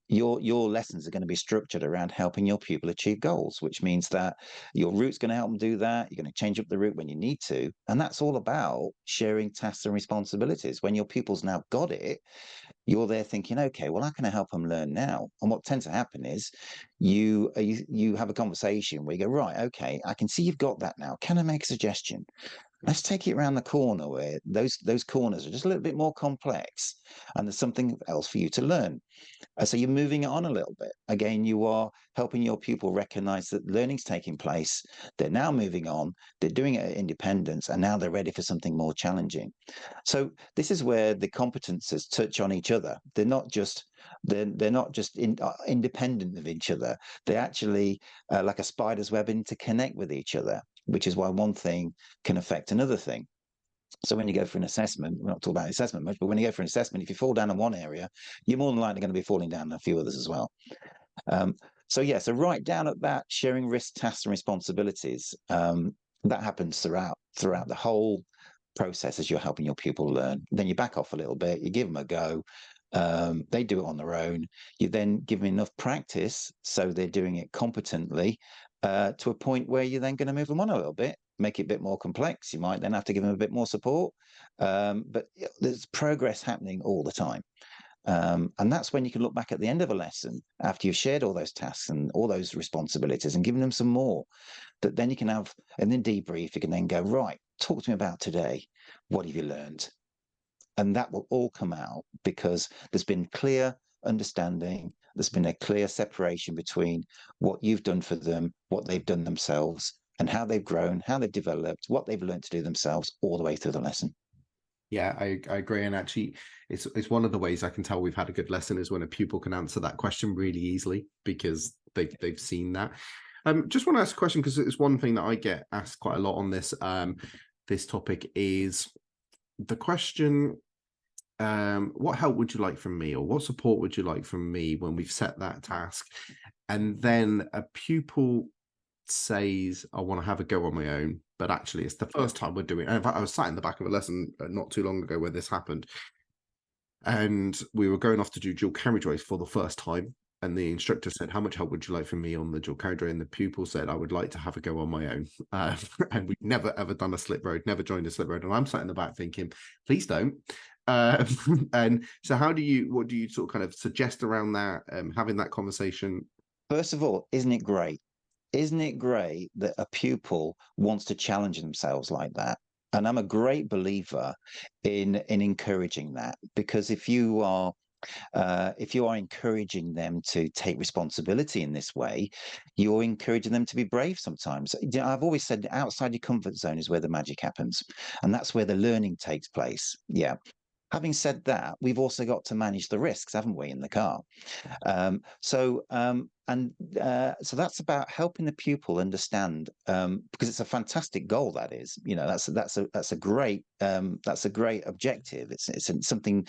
your lessons are going to be structured around helping your pupil achieve goals, which means that your route's going to help them do that. You're going to change up the route when you need to. And that's all about sharing tasks and responsibilities. When your pupil's now got it, you're there thinking, okay, well, how can I help them learn now? And what tends to happen is you have a conversation where you go, right, okay, I can see you've got that now. Can I make a suggestion? Let's take it around the corner, where those corners are just a little bit more complex, and there's something else for you to learn. So you're moving it on a little bit. Again, you are helping your pupil recognize that learning's taking place. They're now moving on. They're doing it at independence, and now they're ready for something more challenging. So this is where the competences touch on each other. They're not just independent of each other. They actually, like a spider's web, interconnect with each other, which is why one thing can affect another thing. So when you go for an assessment, we're not talking about assessment much, but when you go for an assessment, if you fall down in one area, you're more than likely going to be falling down in a few others as well. So right down at that, sharing risk, tasks, and responsibilities, that happens throughout the whole process as you're helping your pupil learn. Then you back off a little bit, you give them a go. They do it on their own. You then give them enough practice so they're doing it competently, to a point where you're then going to move them on a little bit, make it a bit more complex. You might then have to give them a bit more support, but there's progress happening all the time. And that's when you can look back at the end of a lesson, after you've shared all those tasks and all those responsibilities and given them some more, that then you can have, and then debrief, you can then go, right, talk to me about today. What have you learned? And that will all come out because there's been clear understanding, there's been a clear separation between what you've done for them, what they've done themselves, and how they've grown, how they've developed, what they've learned to do themselves all the way through the lesson. Yeah, I agree. And actually, it's one of the ways I can tell we've had a good lesson is when a pupil can answer that question really easily because they've seen that. Just want to ask a question because it's one thing that I get asked quite a lot on this topic is the question, what help would you like from me, or what support would you like from me when we've set that task? And then a pupil says, I want to have a go on my own, but actually it's the first time we're doing it. And in fact, I was sat in the back of a lesson not too long ago where this happened, and we were going off to do dual carriageways for the first time, and the instructor said, how much help would you like from me on the dual carriageway? And the pupil said, I would like to have a go on my own. And we've never ever done a slip road, never joined a slip road, and I'm sat in the back thinking, please don't. And so what do you sort of kind of suggest around that, having that conversation? First of all, isn't it great? Isn't it great that a pupil wants to challenge themselves like that? And I'm a great believer in encouraging that, because if you are encouraging them to take responsibility in this way, you're encouraging them to be brave sometimes. I've always said outside your comfort zone is where the magic happens, and that's where the learning takes place. Yeah. Having said that, we've also got to manage the risks, haven't we, in the car? So that's about helping the pupil understand, because it's a fantastic goal. That is, that's a great objective. It's something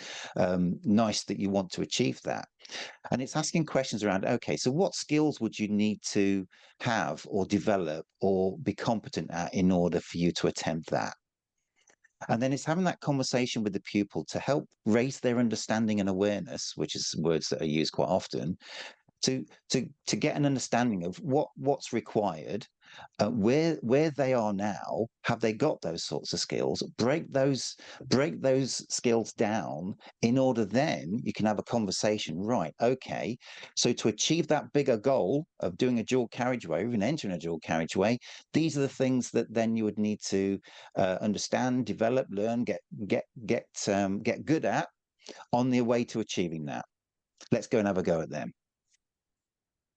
nice that you want to achieve that, and it's asking questions around. Okay, so what skills would you need to have or develop or be competent at in order for you to attempt that? And then it's having that conversation with the pupil to help raise their understanding and awareness, which is words that are used quite often, to get an understanding of what's required, where they are now. Have they got those sorts of skills? Break those skills down in order then you can have a conversation. Right? Okay. So to achieve that bigger goal of doing a dual carriageway, or even entering a dual carriageway, these are the things that then you would need to understand, develop, learn, get good at on their way to achieving that. Let's go and have a go at them.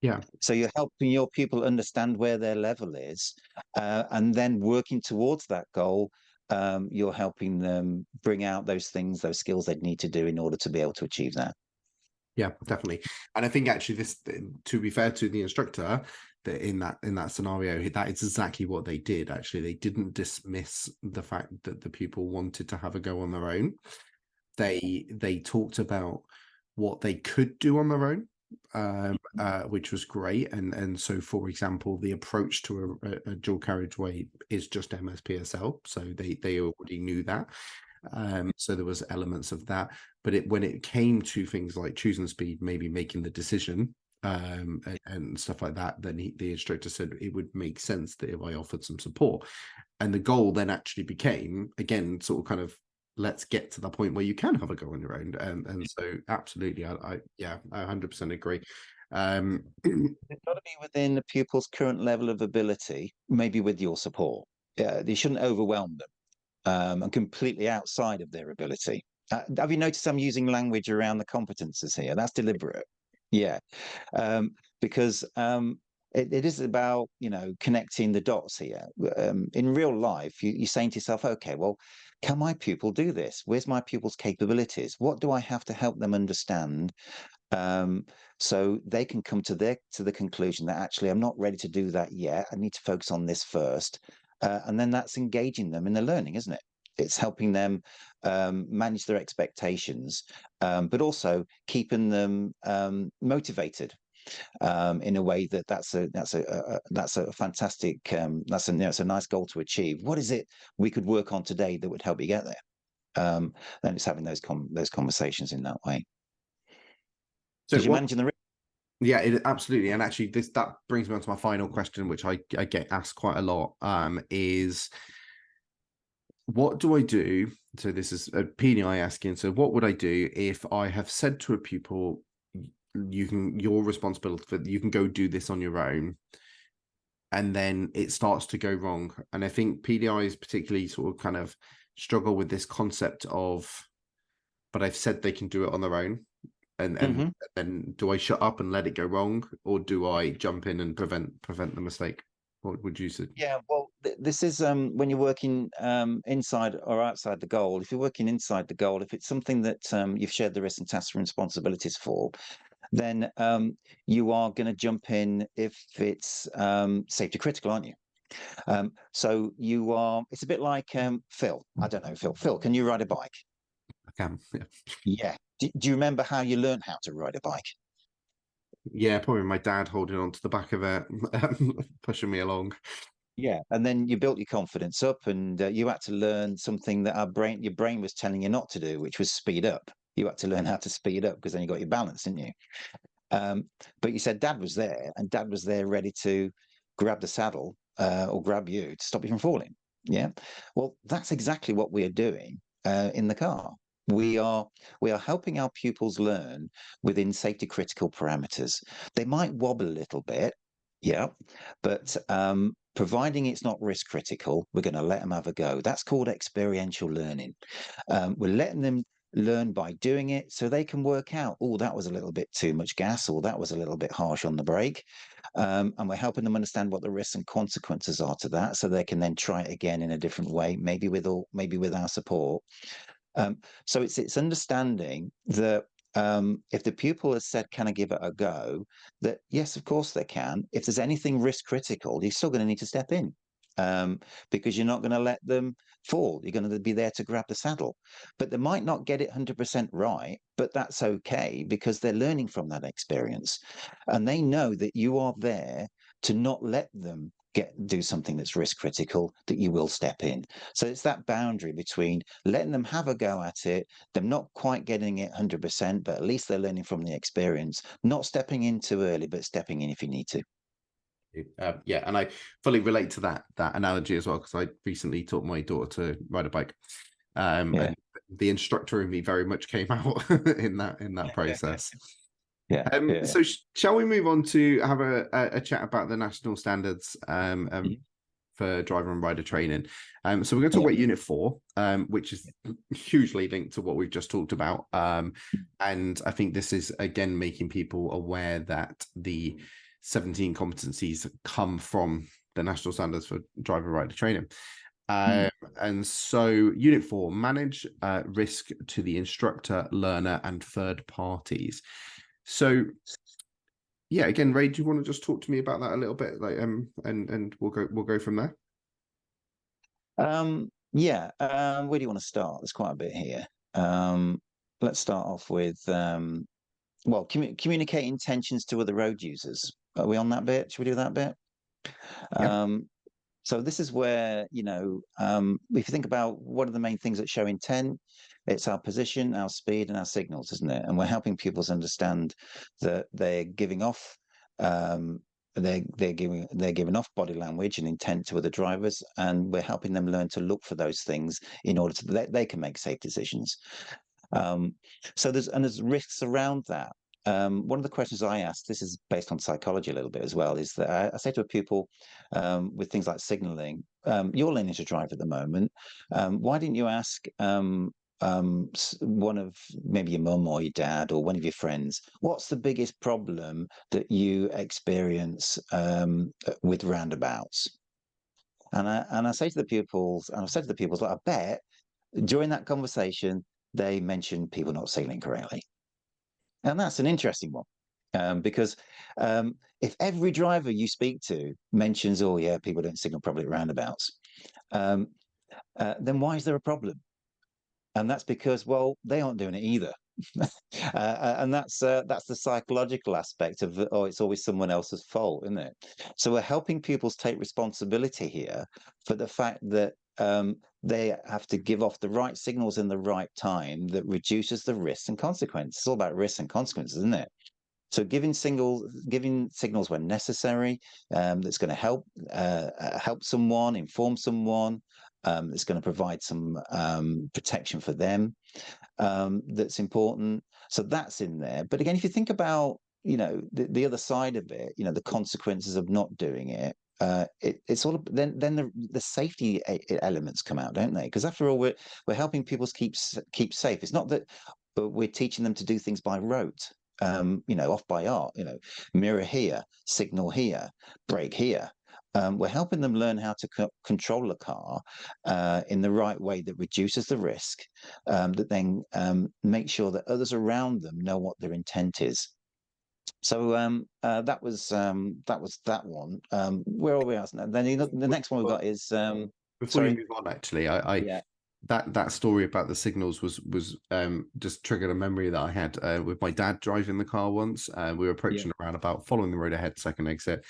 Yeah. So you're helping your pupil understand where their level is, and then working towards that goal. You're helping them bring out those things, those skills they'd need to do in order to be able to achieve that. Yeah, definitely. And I think actually this, to be fair to the instructor, that in that scenario, that is exactly what they did. Actually, they didn't dismiss the fact that the pupil wanted to have a go on their own. They talked about what they could do on their own, which was great. And so, for example, the approach to a dual carriageway is just MSPSL, so they already knew that. So there was elements of that, but when it came to things like choosing speed, maybe making the decision, and stuff like that, then the instructor said it would make sense that if I offered some support. And the goal then actually became, again, sort of kind of, let's get to the point where you can have a go on your own. And so absolutely, I 100% agree. It's got to be within the pupil's current level of ability, maybe with your support. You shouldn't overwhelm them, and completely outside of their ability. Have you noticed I'm using language around the competences here? That's deliberate. Yeah, because it is about, connecting the dots here. In real life, you're saying to yourself, okay, well, can my pupil do this? Where's my pupil's capabilities? What do I have to help them understand, so they can come to the conclusion that actually I'm not ready to do that yet. I need to focus on this first, and then that's engaging them in the learning, isn't it? It's helping them manage their expectations, but also keeping them motivated, in a way that's a fantastic, it's a nice goal to achieve. What is it we could work on today that would help you get there? Then it's having those conversations in that way. So Because you're managing the risk. Yeah, absolutely. And actually, that brings me on to my final question, which I get asked quite a lot, is what do I do? So this is a PDI asking. So what would I do if I have said to a pupil, you're responsible for, you can go do this on your own, and then it starts to go wrong? And I think PDIs particularly sort of kind of struggle with this concept of but I've said they can do it on their own. And Hmm. then do I shut up and let it go wrong, or do I jump in and prevent the mistake? What would you say? Yeah, well, this is when you're working inside or outside the goal. If you're working inside the goal, if it's something that you've shared the risks and tasks and responsibilities for, then you are going to jump in if it's safety critical, aren't you? So you are. It's a bit like Phil. I don't know, Phil. Phil, can you ride a bike? I can, yeah. Yeah. Do you remember how you learned how to ride a bike? Yeah, probably my dad holding on to the back of it, pushing me along. Yeah, and then you built your confidence up, and you had to learn something that your brain was telling you not to do, which was speed up. You had to learn how to speed up because then you got your balance, didn't you? But you said Dad was there, and Dad was there ready to grab the saddle or grab you to stop you from falling. Yeah, well, that's exactly what we are doing in the car. We are helping our pupils learn within safety critical parameters. They might wobble a little bit, yeah, but providing it's not risk critical, we're going to let them have a go. That's called experiential learning. We're letting them learn by doing it so they can work out, oh, that was a little bit too much gas, or that was a little bit harsh on the brake. And we're helping them understand what the risks and consequences are to that so they can then try it again in a different way, maybe with our support. So it's understanding that if the pupil has said, can I give it a go? That yes, of course they can. If there's anything risk critical, you're still going to need to step in because you're not going to let them fall. You're going to be there to grab the saddle. But they might not get it 100% right, but that's okay because they're learning from that experience. And they know that you are there to not let them do something that's risk critical, that you will step in. So it's that boundary between letting them have a go at it, them not quite getting it 100%, but at least they're learning from the experience, not stepping in too early, but stepping in if you need to. Yeah, and I fully relate to that analogy as well, because I recently taught my daughter to ride a bike, Yeah. and the instructor in me very much came out in that process. Yeah. Yeah. So shall we move on to have a chat about the national standards for driver and rider training? So we're going to talk Yeah. about Unit 4, which is hugely linked to what we've just talked about. And I think this is, again, making people aware that the 17 competencies come from the national standards for driver and rider training. And so Unit 4, manage risk to the instructor, learner, and third parties. So yeah, again, Ray, do you want to just talk to me about that a little bit, like and we'll go from there. Yeah. Where do you want to start? There's quite a bit here. Let's start off with well, communicate intentions to other road users. Are we on that bit? Should we do that bit? Yeah. So this is where, if you think about what are the main things that show intent, it's our position, our speed, and our signals, isn't it? And we're helping pupils understand that they're giving off they're giving off body language and intent to other drivers, and we're helping them learn to look for those things in order to that they can make safe decisions. So there's risks around that. One of the questions I asked, this is based on psychology a little bit as well, is that I say to a pupil with things like signaling, you're learning to drive at the moment. Why didn't you ask one of maybe your mum or your dad or one of your friends, what's the biggest problem that you experience with roundabouts? And I say to the pupils, and I've said to the pupils, like, I bet during that conversation, they mentioned people not signaling correctly. And that's an interesting one because if every driver you speak to mentions, oh, yeah, people don't signal properly at roundabouts, then why is there a problem? And that's because, well, they aren't doing it either. And that's the psychological aspect of, oh, it's always someone else's fault, isn't it? So we're helping pupils take responsibility here for the fact that they have to give off the right signals in the right time that reduces the risks and consequences. It's all about risks and consequences, isn't it? So giving signals when necessary, that's going to help someone, inform someone, that's going to provide some protection for them. That's important. So that's in there. But again, if you think about the other side of it, the consequences of not doing it, it's all then the safety elements come out, don't they? Because after all, we're helping people keep safe. It's not that but we're teaching them to do things by rote, off by art, mirror here, signal here, brake here. We're helping them learn how to control a car in the right way that reduces the risk, that then make sure that others around them know what their intent is. So that was that one. Where are we at now? Then the next one we've got is Before you sorry. move on, actually, I Yeah, that story about the signals was just triggered a memory that I had with my dad driving the car once. We were yeah, approaching a roundabout, following the road ahead, second exit.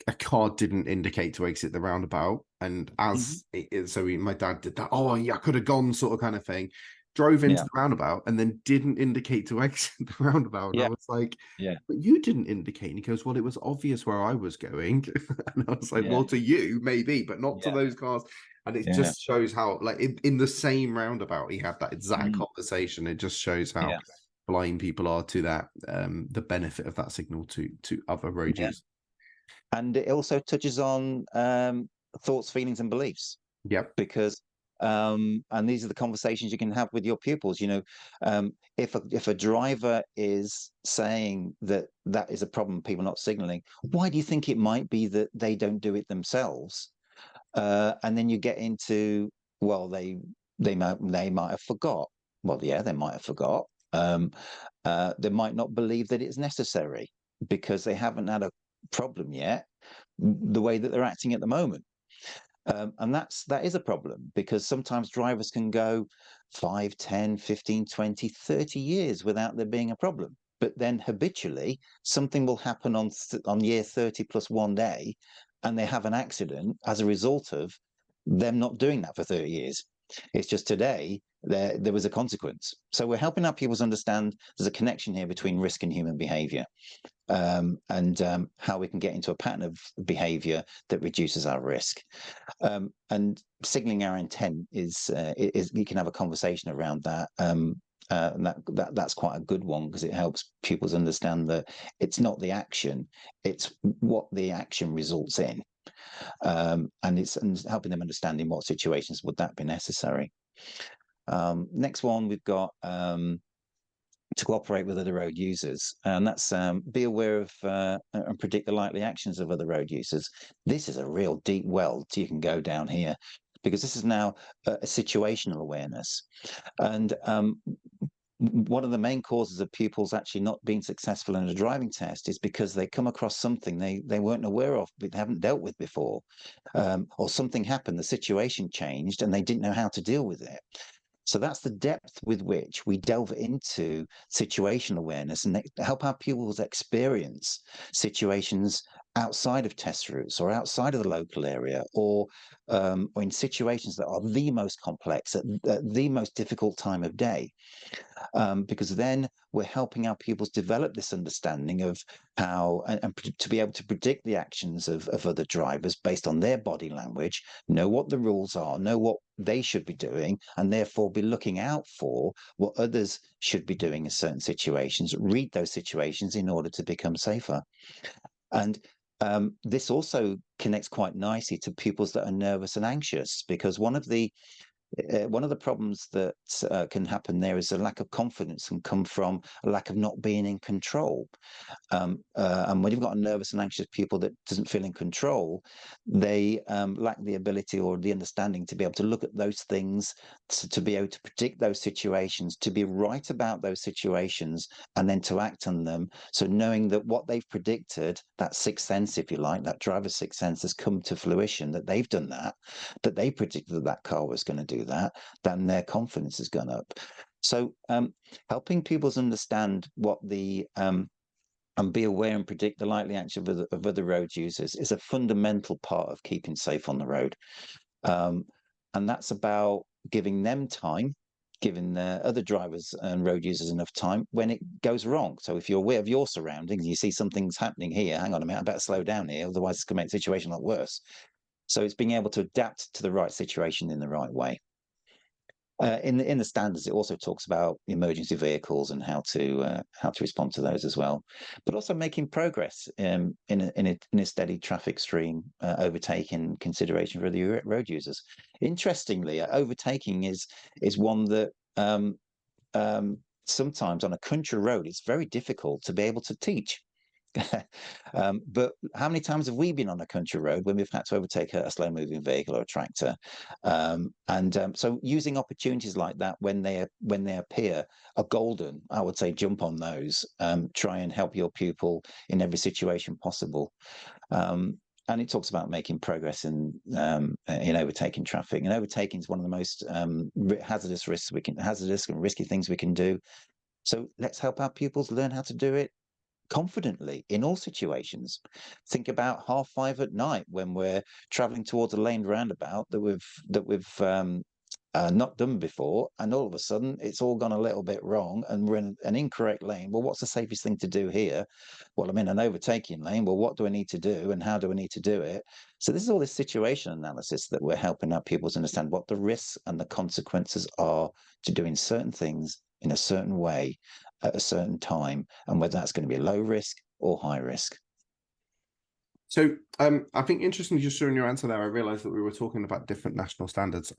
A car didn't indicate to exit the roundabout, and hmm my dad did that. Oh, yeah, I could have gone, sort of kind of thing. Drove into yeah, the roundabout and then didn't indicate to exit the roundabout. And I yeah, was like, yeah, "But you didn't indicate." And he goes, "Well, it was obvious where I was going." And I was like, yeah, "Well, to you, maybe, but not to yeah, those cars." And it yeah, just shows how, like, in the same roundabout, he had that exact mm, conversation. It just shows how yeah, blind people are to that, the benefit of that signal to other road yeah. users. And it also touches on thoughts, feelings, and beliefs, Yep. because and these are the conversations you can have with your pupils. If a driver is saying that that is a problem, people not signaling, why do you think it might be that they don't do it themselves? And then you get into, well, they might have forgot. Well, yeah, they might have forgot. They might not believe that it's necessary because they haven't had a problem yet, the way that they're acting at the moment. And that is a problem, because sometimes drivers can go 5, 10, 15, 20, 30 years without there being a problem. But then habitually, something will happen on year 30 plus one day, and they have an accident as a result of them not doing that for 30 years. It's just today there was a consequence. So we're helping our pupils understand there's a connection here between risk and human behavior, and how we can get into a pattern of behavior that reduces our risk. And signaling our intent is you can have a conversation around that. And that's quite a good one, because it helps pupils understand that it's not the action, it's what the action results in, and it's helping them understand in what situations would that be necessary. Next one we've got, to cooperate with other road users, and that's be aware of and predict the likely actions of other road users. This is a real deep well you can go down here, because this is now a situational awareness. And one of the main causes of pupils actually not being successful in a driving test is because they come across something they weren't aware of, but haven't dealt with before, or something happened, the situation changed, and they didn't know how to deal with it. So that's the depth with which we delve into situational awareness and help our pupils experience situations outside of test routes, or outside of the local area, or in situations that are the most complex at the most difficult time of day. Because then we're helping our pupils develop this understanding of how, and to be able to predict the actions of other drivers based on their body language, know what the rules are, know what they should be doing, and therefore be looking out for what others should be doing in certain situations, read those situations in order to become safer. And this also connects quite nicely to pupils that are nervous and anxious, because one of the problems that can happen there is a lack of confidence, and come from a lack of not being in control. And when you've got a nervous and anxious pupil that doesn't feel in control, they lack the ability or the understanding to be able to look at those things, to be able to predict those situations, to be right about those situations, and then to act on them. So knowing that what they've predicted, that sixth sense, if you like, that driver's sixth sense, has come to fruition, that they've done that they predicted that car was going to do that, then their confidence has gone up. So helping pupils understand what the and be aware and predict the likely action of other road users is a fundamental part of keeping safe on the road. And that's about giving them time, giving the other drivers and road users enough time when it goes wrong. So if you're aware of your surroundings, you see something's happening here, hang on a minute, I better slow down here, otherwise it's going to make the situation a lot worse. So it's being able to adapt to the right situation in the right way. In the standards, it also talks about emergency vehicles and how to respond to those as well, but also making progress in a steady traffic stream, overtaking consideration for the road users. Interestingly, overtaking is one that sometimes on a country road, it's very difficult to be able to teach. But how many times have we been on a country road when we've had to overtake a slow moving vehicle or a tractor? So using opportunities like that when they appear are golden. I would say jump on those. Try and help your pupil in every situation possible. And it talks about making progress in overtaking traffic. And overtaking is one of the most hazardous and risky things we can do. So let's help our pupils learn how to do it confidently in all situations. Think about 5:30 at night when we're traveling towards a lane roundabout that we've not done before, and all of a sudden it's all gone a little bit wrong and we're in an incorrect lane. Well, what's the safest thing to do here? Well, I'm in an overtaking lane. Well, what do I need to do and how do I need to do it? So this is all this situation analysis that we're helping our pupils understand what the risks and the consequences are to doing certain things in a certain way at a certain time, and whether that's going to be low risk or high risk. So I think interesting just during your answer there, I realized that we were talking about different national standards,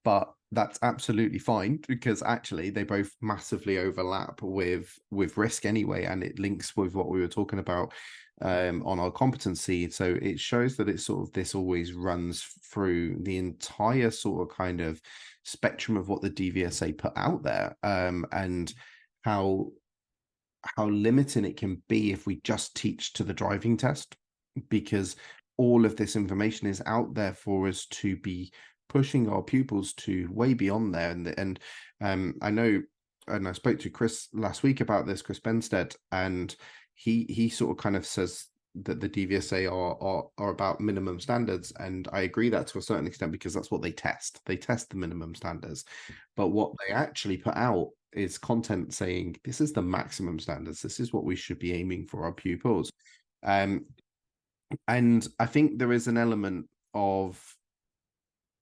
but that's absolutely fine because actually they both massively overlap with risk anyway, and it links with what we were talking about on our competency. So it shows that it's sort of this always runs through the entire sort of kind of spectrum of what the DVSA put out there, and how limiting it can be if we just teach to the driving test, because all of this information is out there for us to be pushing our pupils to way beyond there. And I know, and I spoke to Chris last week about this, Chris Benstead, and he sort of kind of says that the DVSA are about minimum standards, and I agree that to a certain extent because that's what they test. They test the minimum standards, but what they actually put out is content saying this is the maximum standards. This is what we should be aiming for our pupils. And I think there is an element of,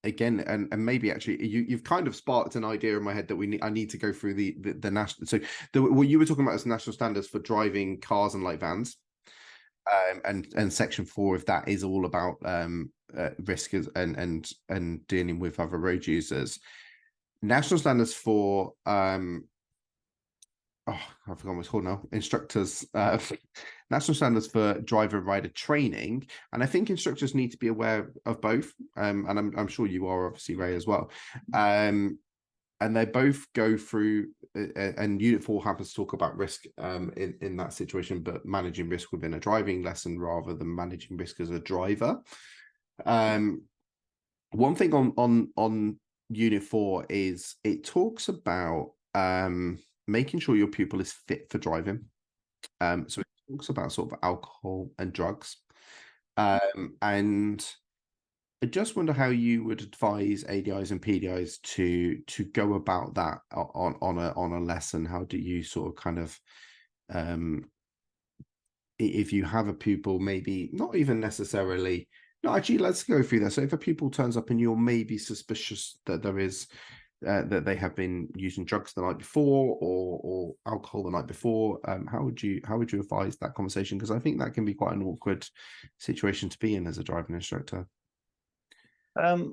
again, and maybe actually you've kind of sparked an idea in my head that I need to go through the national. So what you were talking about is national standards for driving cars and light vans, and section 4 of that is all about risk and dealing with other road users. National standards for I've forgotten what it's called now. Instructors, national standards for driver and rider training, and I think instructors need to be aware of both. And I'm sure you are, obviously, Ray, as well. And they both go through, and Unit 4 happens to talk about risk in that situation, but managing risk within a driving lesson rather than managing risk as a driver. One thing on Unit 4 is it talks about making sure your pupil is fit for driving. So it talks about sort of alcohol and drugs. And I just wonder how you would advise ADIs and PDIs to go about that on a lesson. How do you sort of kind of, if you have a pupil, maybe not even necessarily, no, actually, let's go through that. So if a pupil turns up and you're maybe suspicious that there is that they have been using drugs the night before or alcohol the night before, how would you advise that conversation? Because I think that can be quite an awkward situation to be in as a driving instructor.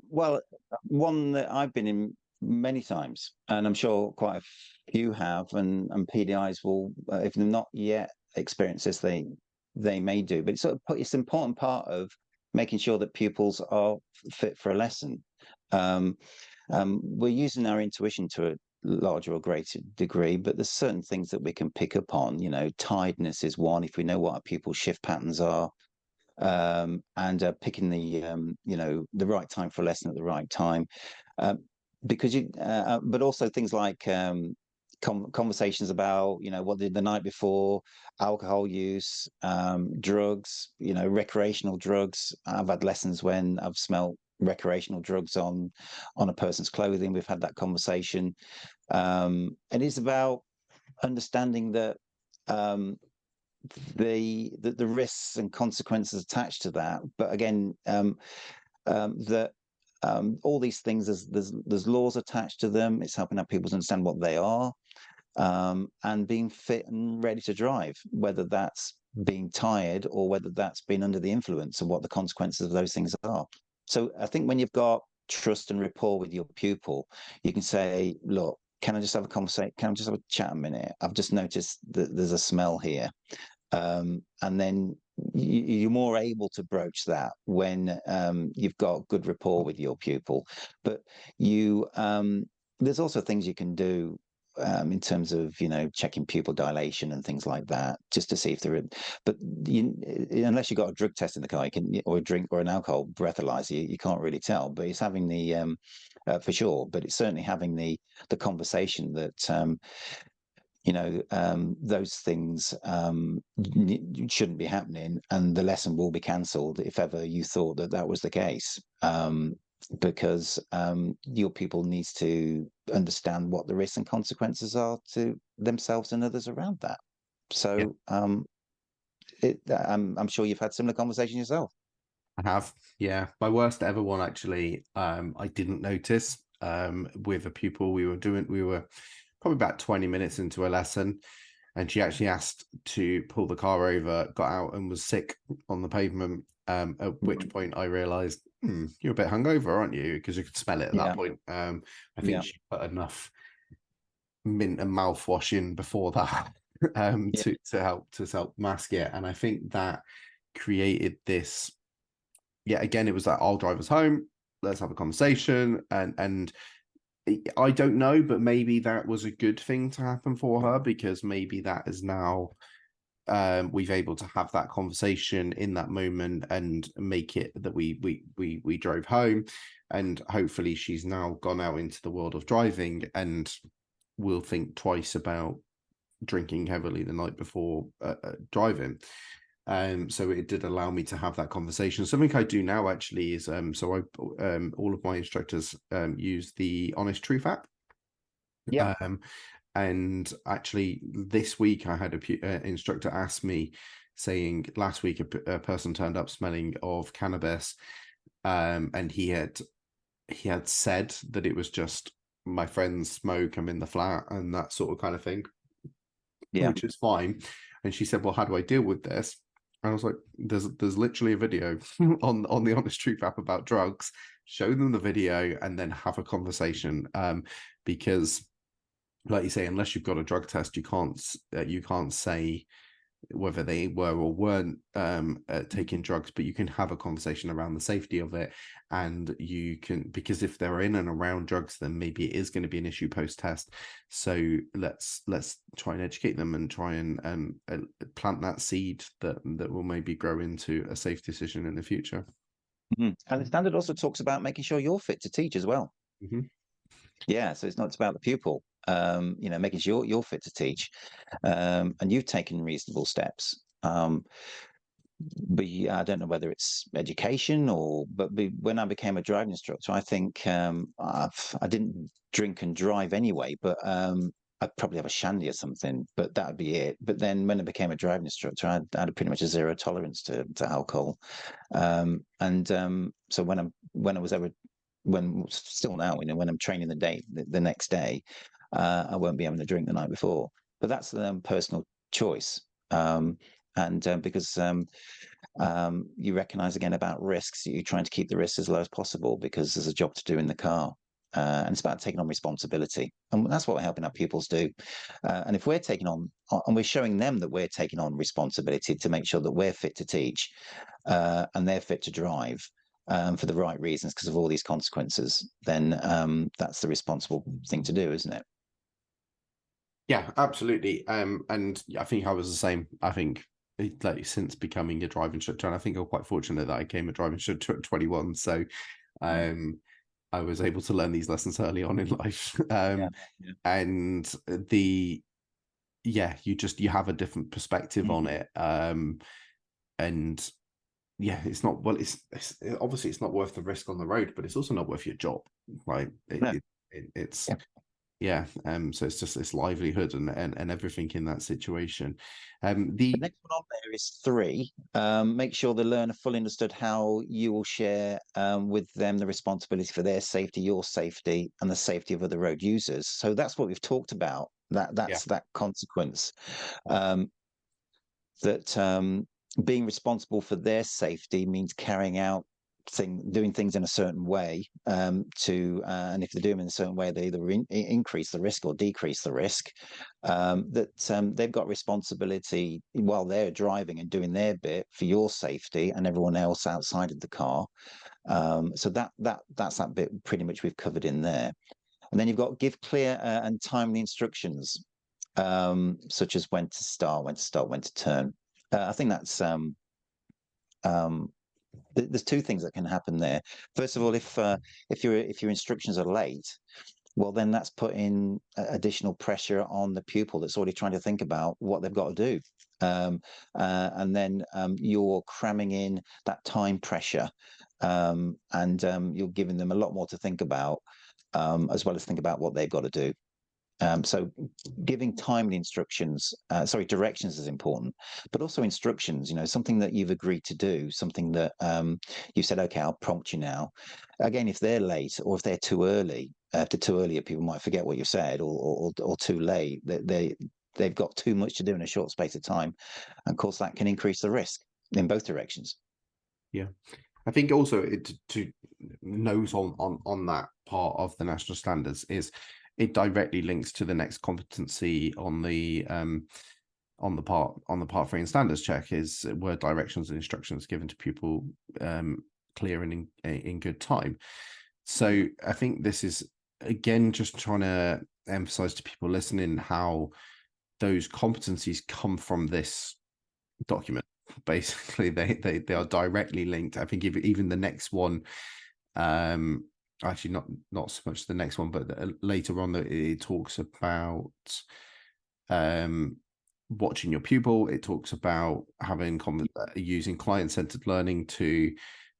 Well, one that I've been in many times, and I'm sure quite a few have, and PDIs will, if they're not yet experienced this, they may do. But it's an important part of making sure that pupils are fit for a lesson. We're using our intuition to a larger or greater degree, but there's certain things that we can pick up on. Tiredness is one. If we know what our pupils' shift patterns are, and picking the right time for a lesson at the right time, because but also things like conversations about what did the night before, alcohol use, drugs, recreational drugs. I've had lessons when I've smelt recreational drugs on a person's clothing. We've had that conversation. It is about understanding that the risks and consequences attached to that, but again, that all these things, there's laws attached to them. It's helping our people understand what they are, and being fit and ready to drive, whether that's being tired or whether that's been under the influence, and what the consequences of those things are. So I think when you've got trust and rapport with your pupil, you can say, look, can I just have a conversation? Can I just have a chat a minute? I've just noticed that there's a smell here. And then you're more able to broach that when you've got good rapport with your pupil. But there's also things you can do in terms of checking pupil dilation and things like that, just to see if they're. But unless you've got a drug test in the car, or a drink or an alcohol breathalyzer, you can't really tell. But it's having the for sure. But it's certainly having the conversation that. Those things shouldn't be happening, and the lesson will be cancelled if ever you thought that was the case. Because your people needs to understand what the risks and consequences are to themselves and others around that. So I'm sure you've had similar conversations yourself. I have, yeah. My worst ever one, actually, I didn't notice with a pupil. We were probably about 20 minutes into a lesson, and she actually asked to pull the car over, got out and was sick on the pavement. At which point I realised, you're a bit hungover, aren't you? Because you could smell it at that point. I think she put enough mint and mouthwash in before that to help mask it. And I think that created this. Yeah, again, it was like, I'll drive us home. Let's have a conversation. And I don't know, but maybe that was a good thing to happen for her, because maybe that is now we've able to have that conversation in that moment and make it that we drove home, and hopefully she's now gone out into the world of driving and will think twice about drinking heavily the night before driving. So it did allow me to have that conversation. Something I do now actually is all of my instructors use the Honest Truth app. Yeah. And actually this week I had an instructor ask me, saying last week a person turned up smelling of cannabis, and he had said that it was just my friends smoke, I'm in the flat, and that sort of kind of thing, which is fine. And she said, well, how do I deal with this? And I was like, there's literally a video on the Honest Truth app about drugs. Show them the video and then have a conversation, because like you say, unless you've got a drug test, you can't say whether they were or weren't taking drugs, but you can have a conversation around the safety of it. And you can, because if they're in and around drugs, then maybe it is going to be an issue post-test. So let's try and educate them and try and plant that seed that will maybe grow into a safe decision in the future. And the standard also talks about making sure you're fit to teach as well. Yeah, so it's not about the pupil, making sure you're fit to teach, and you've taken reasonable steps. But I don't know whether it's education but when I became a driving instructor, I think I didn't drink and drive anyway, but I'd probably have a shandy or something, but that would be it. But then when I became a driving instructor, I had pretty much a zero tolerance to alcohol. So still now, when I'm training the next day, I won't be having a drink the night before. But that's personal choice. Because you recognize again about risks, you're trying to keep the risks as low as possible, because there's a job to do in the car. And it's about taking on responsibility. And that's what we're helping our pupils do. And if we're taking on, and we're showing them that we're taking on responsibility to make sure that we're fit to teach and they're fit to drive for the right reasons because of all these consequences, then that's the responsible thing to do, isn't it? Yeah, absolutely. And I think I was the same. I think like since becoming a driving instructor, and I think I'm quite fortunate that I became a driving instructor at 21. So I was able to learn these lessons early on in life. And you have a different perspective on it. And yeah, it's not, well, it's obviously it's not worth the risk on the road, but it's also not worth your job. Right. It's so it's just this livelihood and everything in that situation. The next one on there is 3. Make sure the learner fully understood how you will share with them the responsibility for their safety, your safety, and the safety of other road users. So that's what we've talked about. That's that consequence. That being responsible for their safety means carrying out doing things in a certain way, and if they do them in a certain way, they either increase the risk or decrease the risk. They've got responsibility while they're driving and doing their bit for your safety and everyone else outside of the car. So that's that bit pretty much we've covered in there. And then you've got give clear and timely instructions, such as when to start, when to turn. I think that's there's two things that can happen there. First of all, if your instructions are late, well, then that's putting additional pressure on the pupil that's already trying to think about what they've got to do. And then you're cramming in that time pressure, and you're giving them a lot more to think about, as well as think about what they've got to do. So giving timely instructions, directions is important, but also instructions, something that you've agreed to do, something that you said, okay, I'll prompt you now. Again, if they're late or if they're too early, people might forget what you said, or too late, they've got too much to do in a short space of time. And of course, that can increase the risk in both directions. Yeah. I think also to note on that part of the national standards is it directly links to the next competency on the part 3 in standards check is were directions and instructions given to pupil clear and in good time. So I think this is again just trying to emphasize to people listening how those competencies come from this document. Basically, they are directly linked. I think even the next one, actually not so much the next one, but later on it talks about watching your pupil. It talks about using client-centered learning to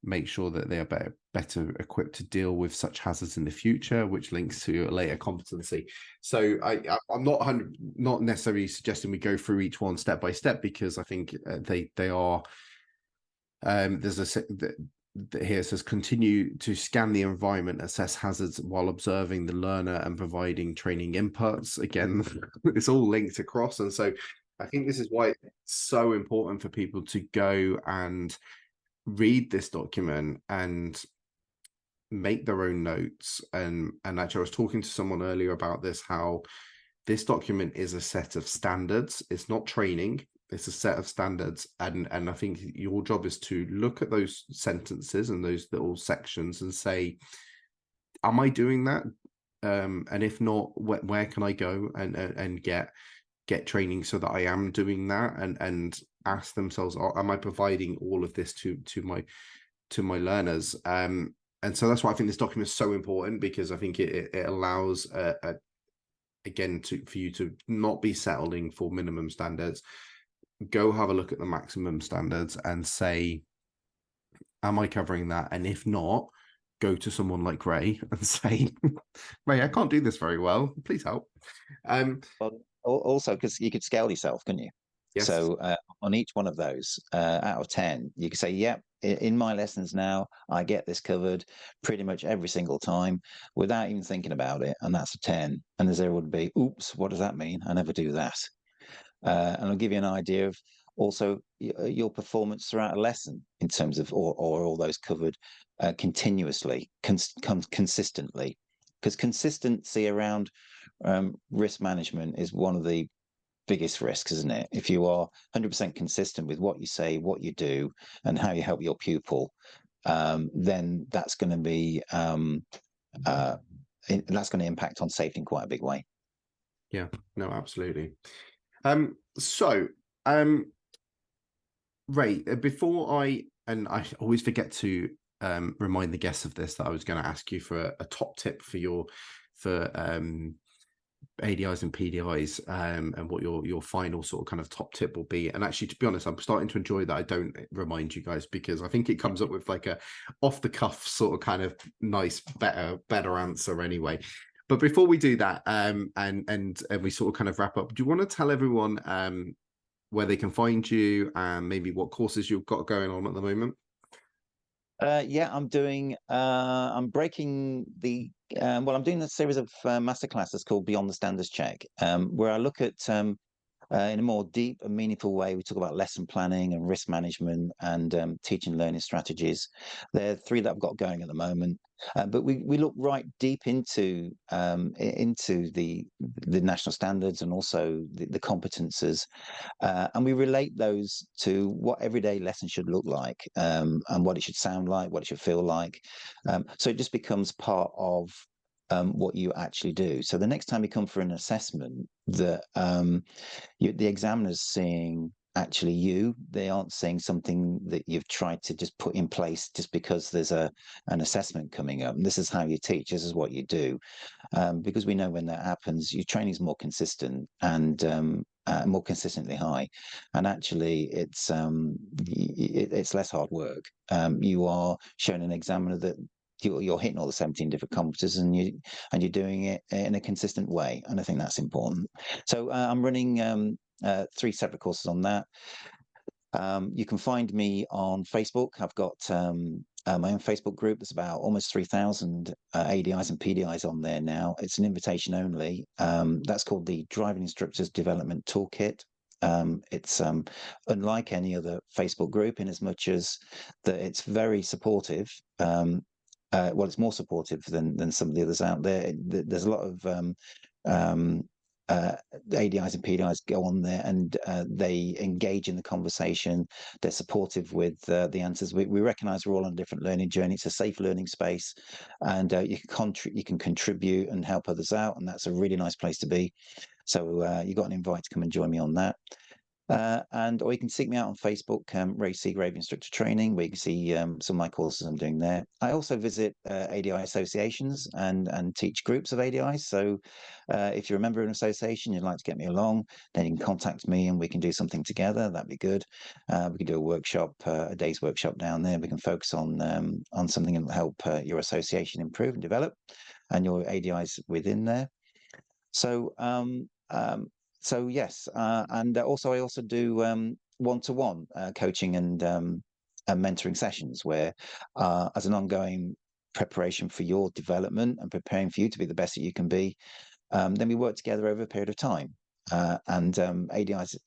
make sure that they are better equipped to deal with such hazards in the future, which links to a later competency. So I'm not necessarily suggesting we go through each one step by step, because I think they are here it says continue to scan the environment, assess hazards while observing the learner and providing training inputs. Again, it's all linked across. And so I think this is why it's so important for people to go and read this document and make their own notes. And actually I was talking to someone earlier about this, how this document is a set of standards. It's not training. It's a set of standards, and I think your job is to look at those sentences and those little sections and say, am I doing that? And if not, where can I go and get training so that I am doing that? And ask themselves, am I providing all of this to my learners? And so that's why I think this document is so important, because I think it allows again for you to not be settling for minimum standards. Go have a look at the maximum standards and say, am I covering that? And if not, go to someone like Ray and say, Ray, I can't do this very well. Please help. Well, also, because you could scale yourself, couldn't you? Yes. So on each one of those, out of 10, you could say, yep, in my lessons now, I get this covered pretty much every single time without even thinking about it. And that's a 10. And the 0 would be, oops, what does that mean? I never do that. And I'll give you an idea of also your performance throughout a lesson in terms of, or all those covered continuously, consistently. Because consistency around risk management is one of the biggest risks, isn't it? If you are 100% consistent with what you say, what you do, and how you help your pupil, then that's going to be that's going to impact on safety in quite a big way. Yeah, no, absolutely. Ray, before I always forget to remind the guests of this, that I was going to ask you for a top tip for ADIs and PDIs, and what your final sort of kind of top tip will be. And actually, to be honest, I'm starting to enjoy that I don't remind you guys, because I think it comes up with like a off the cuff sort of kind of nice, better answer anyway. But before we do that, and we sort of kind of wrap up, do you want to tell everyone where they can find you and maybe what courses you've got going on at the moment? Yeah, I'm doing. I'm breaking the. I'm doing a series of masterclasses called Beyond the Standards Check, where I look at in a more deep and meaningful way, we talk about lesson planning and risk management and teaching and learning strategies. They're three that I've got going at the moment. But we look right deep into the national standards and also the competences, and we relate those to what everyday lessons should look like, and what it should sound like, what it should feel like. So it just becomes part of what you actually do. So the next time you come for an assessment, that the examiner's seeing actually you. They aren't seeing something that you've tried to just put in place just because there's an assessment coming up. And this is how you teach. This is what you do. Because we know when that happens, your training is more consistent and more consistently high, and actually it's less hard work. You are showing an examiner that you're hitting all the 17 different competencies, and you're doing it in a consistent way, and I think that's important. So I'm running 3 separate courses on that. You can find me on Facebook. I've got my own Facebook group. There's about almost 3,000 ADIs and PDIs on there now. It's an invitation only. That's called the Driving Instructors Development Toolkit. It's unlike any other Facebook group in as much as that it's very supportive. Well, it's more supportive than some of the others out there. There's a lot of ADIs and PDIs go on there, and they engage in the conversation. They're supportive with the answers. We recognise we're all on a different learning journey. It's a safe learning space, and you can contribute and help others out, and that's a really nice place to be. So you got an invite to come and join me on that. Or you can seek me out on Facebook, Ray Seagrave Instructor Training, where you can see some of my courses I'm doing there. I also visit ADI associations and teach groups of ADIs. So if you're a member of an association, you'd like to get me along, then you can contact me and we can do something together. That'd be good. We can do a workshop, a day's workshop down there. We can focus on something that will help your association improve and develop, and your ADIs within there. So yes, and also I also do one-to-one coaching and mentoring sessions, where as an ongoing preparation for your development and preparing for you to be the best that you can be, then we work together over a period of time. And ADIs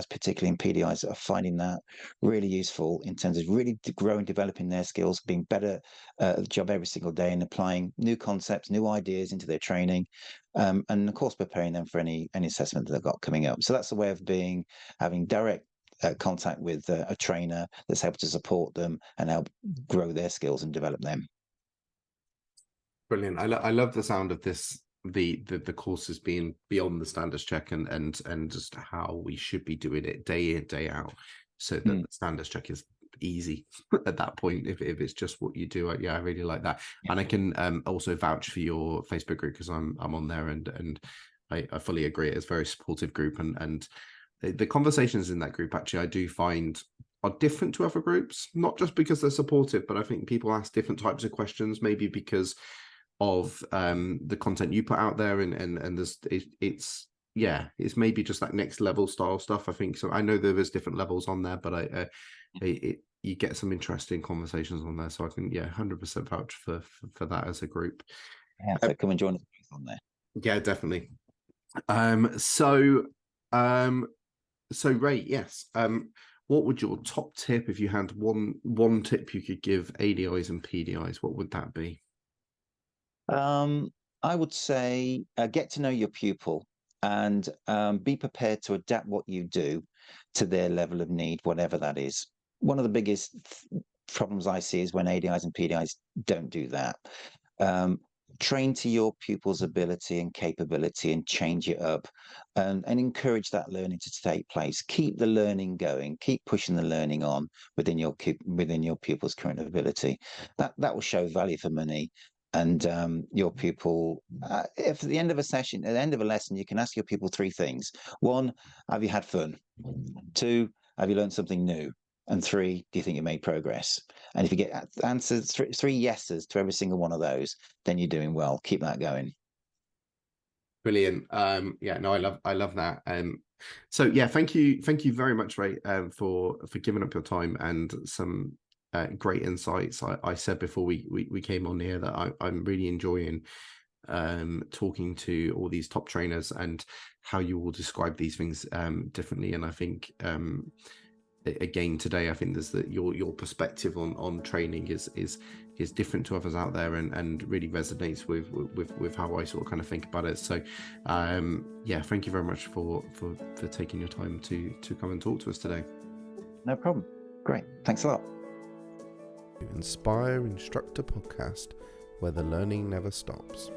particularly, and PDIs are finding that really useful in terms of really growing, developing their skills, being better at the job every single day, and applying new concepts, new ideas into their training, and of course preparing them for any assessment that they've got coming up. So that's the way of having direct contact with a trainer that's able to support them and help grow their skills and develop them. Brilliant. I love the sound of this. The courses being beyond the standards check and just how we should be doing it day in, day out, so that the standards check is easy at that point, if it's just what you do. Yeah, I really like that. And I can also vouch for your Facebook group, because I'm on there, and I fully agree. It's a very supportive group, and the conversations in that group, actually, I do find are different to other groups, not just because they're supportive, but I think people ask different types of questions, maybe because of the content you put out there, and there's it's maybe just that next level style stuff, I think. So I know there is different levels on there, but you get some interesting conversations on there, so I can 100% vouch for that as a group. So come and join us on there. Yeah, definitely. So Ray, yes, what would your top tip, if you had one tip you could give ADIs and PDIs, what would that be? I would say get to know your pupil, and be prepared to adapt what you do to their level of need, whatever that is. One of the biggest problems I see is when ADIs and PDIs don't do that. Train to your pupil's ability and capability, and change it up, and encourage that learning to take place. Keep the learning going. Keep pushing the learning on within your pupil's current ability. That will show value for money. And your pupil, if at the end of a session, at the end of a lesson, you can ask your pupil 3 things. 1, have you had fun? 2, have you learned something new? And 3, do you think you made progress? And if you get answers, 3 yeses to every single one of those, then you're doing well. Keep that going. Brilliant. I love that. So yeah, thank you very much, Ray, for giving up your time and some great insights. I said before we came on here that I'm really enjoying talking to all these top trainers and how you will describe these things differently. And I think again today, I think there's that your perspective on training is different to others out there, and really resonates with how I sort of kind of think about it. So yeah, thank you very much for taking your time to come and talk to us today. No problem. Great. Thanks a lot. Inspire Instructor Podcast, where the learning never stops.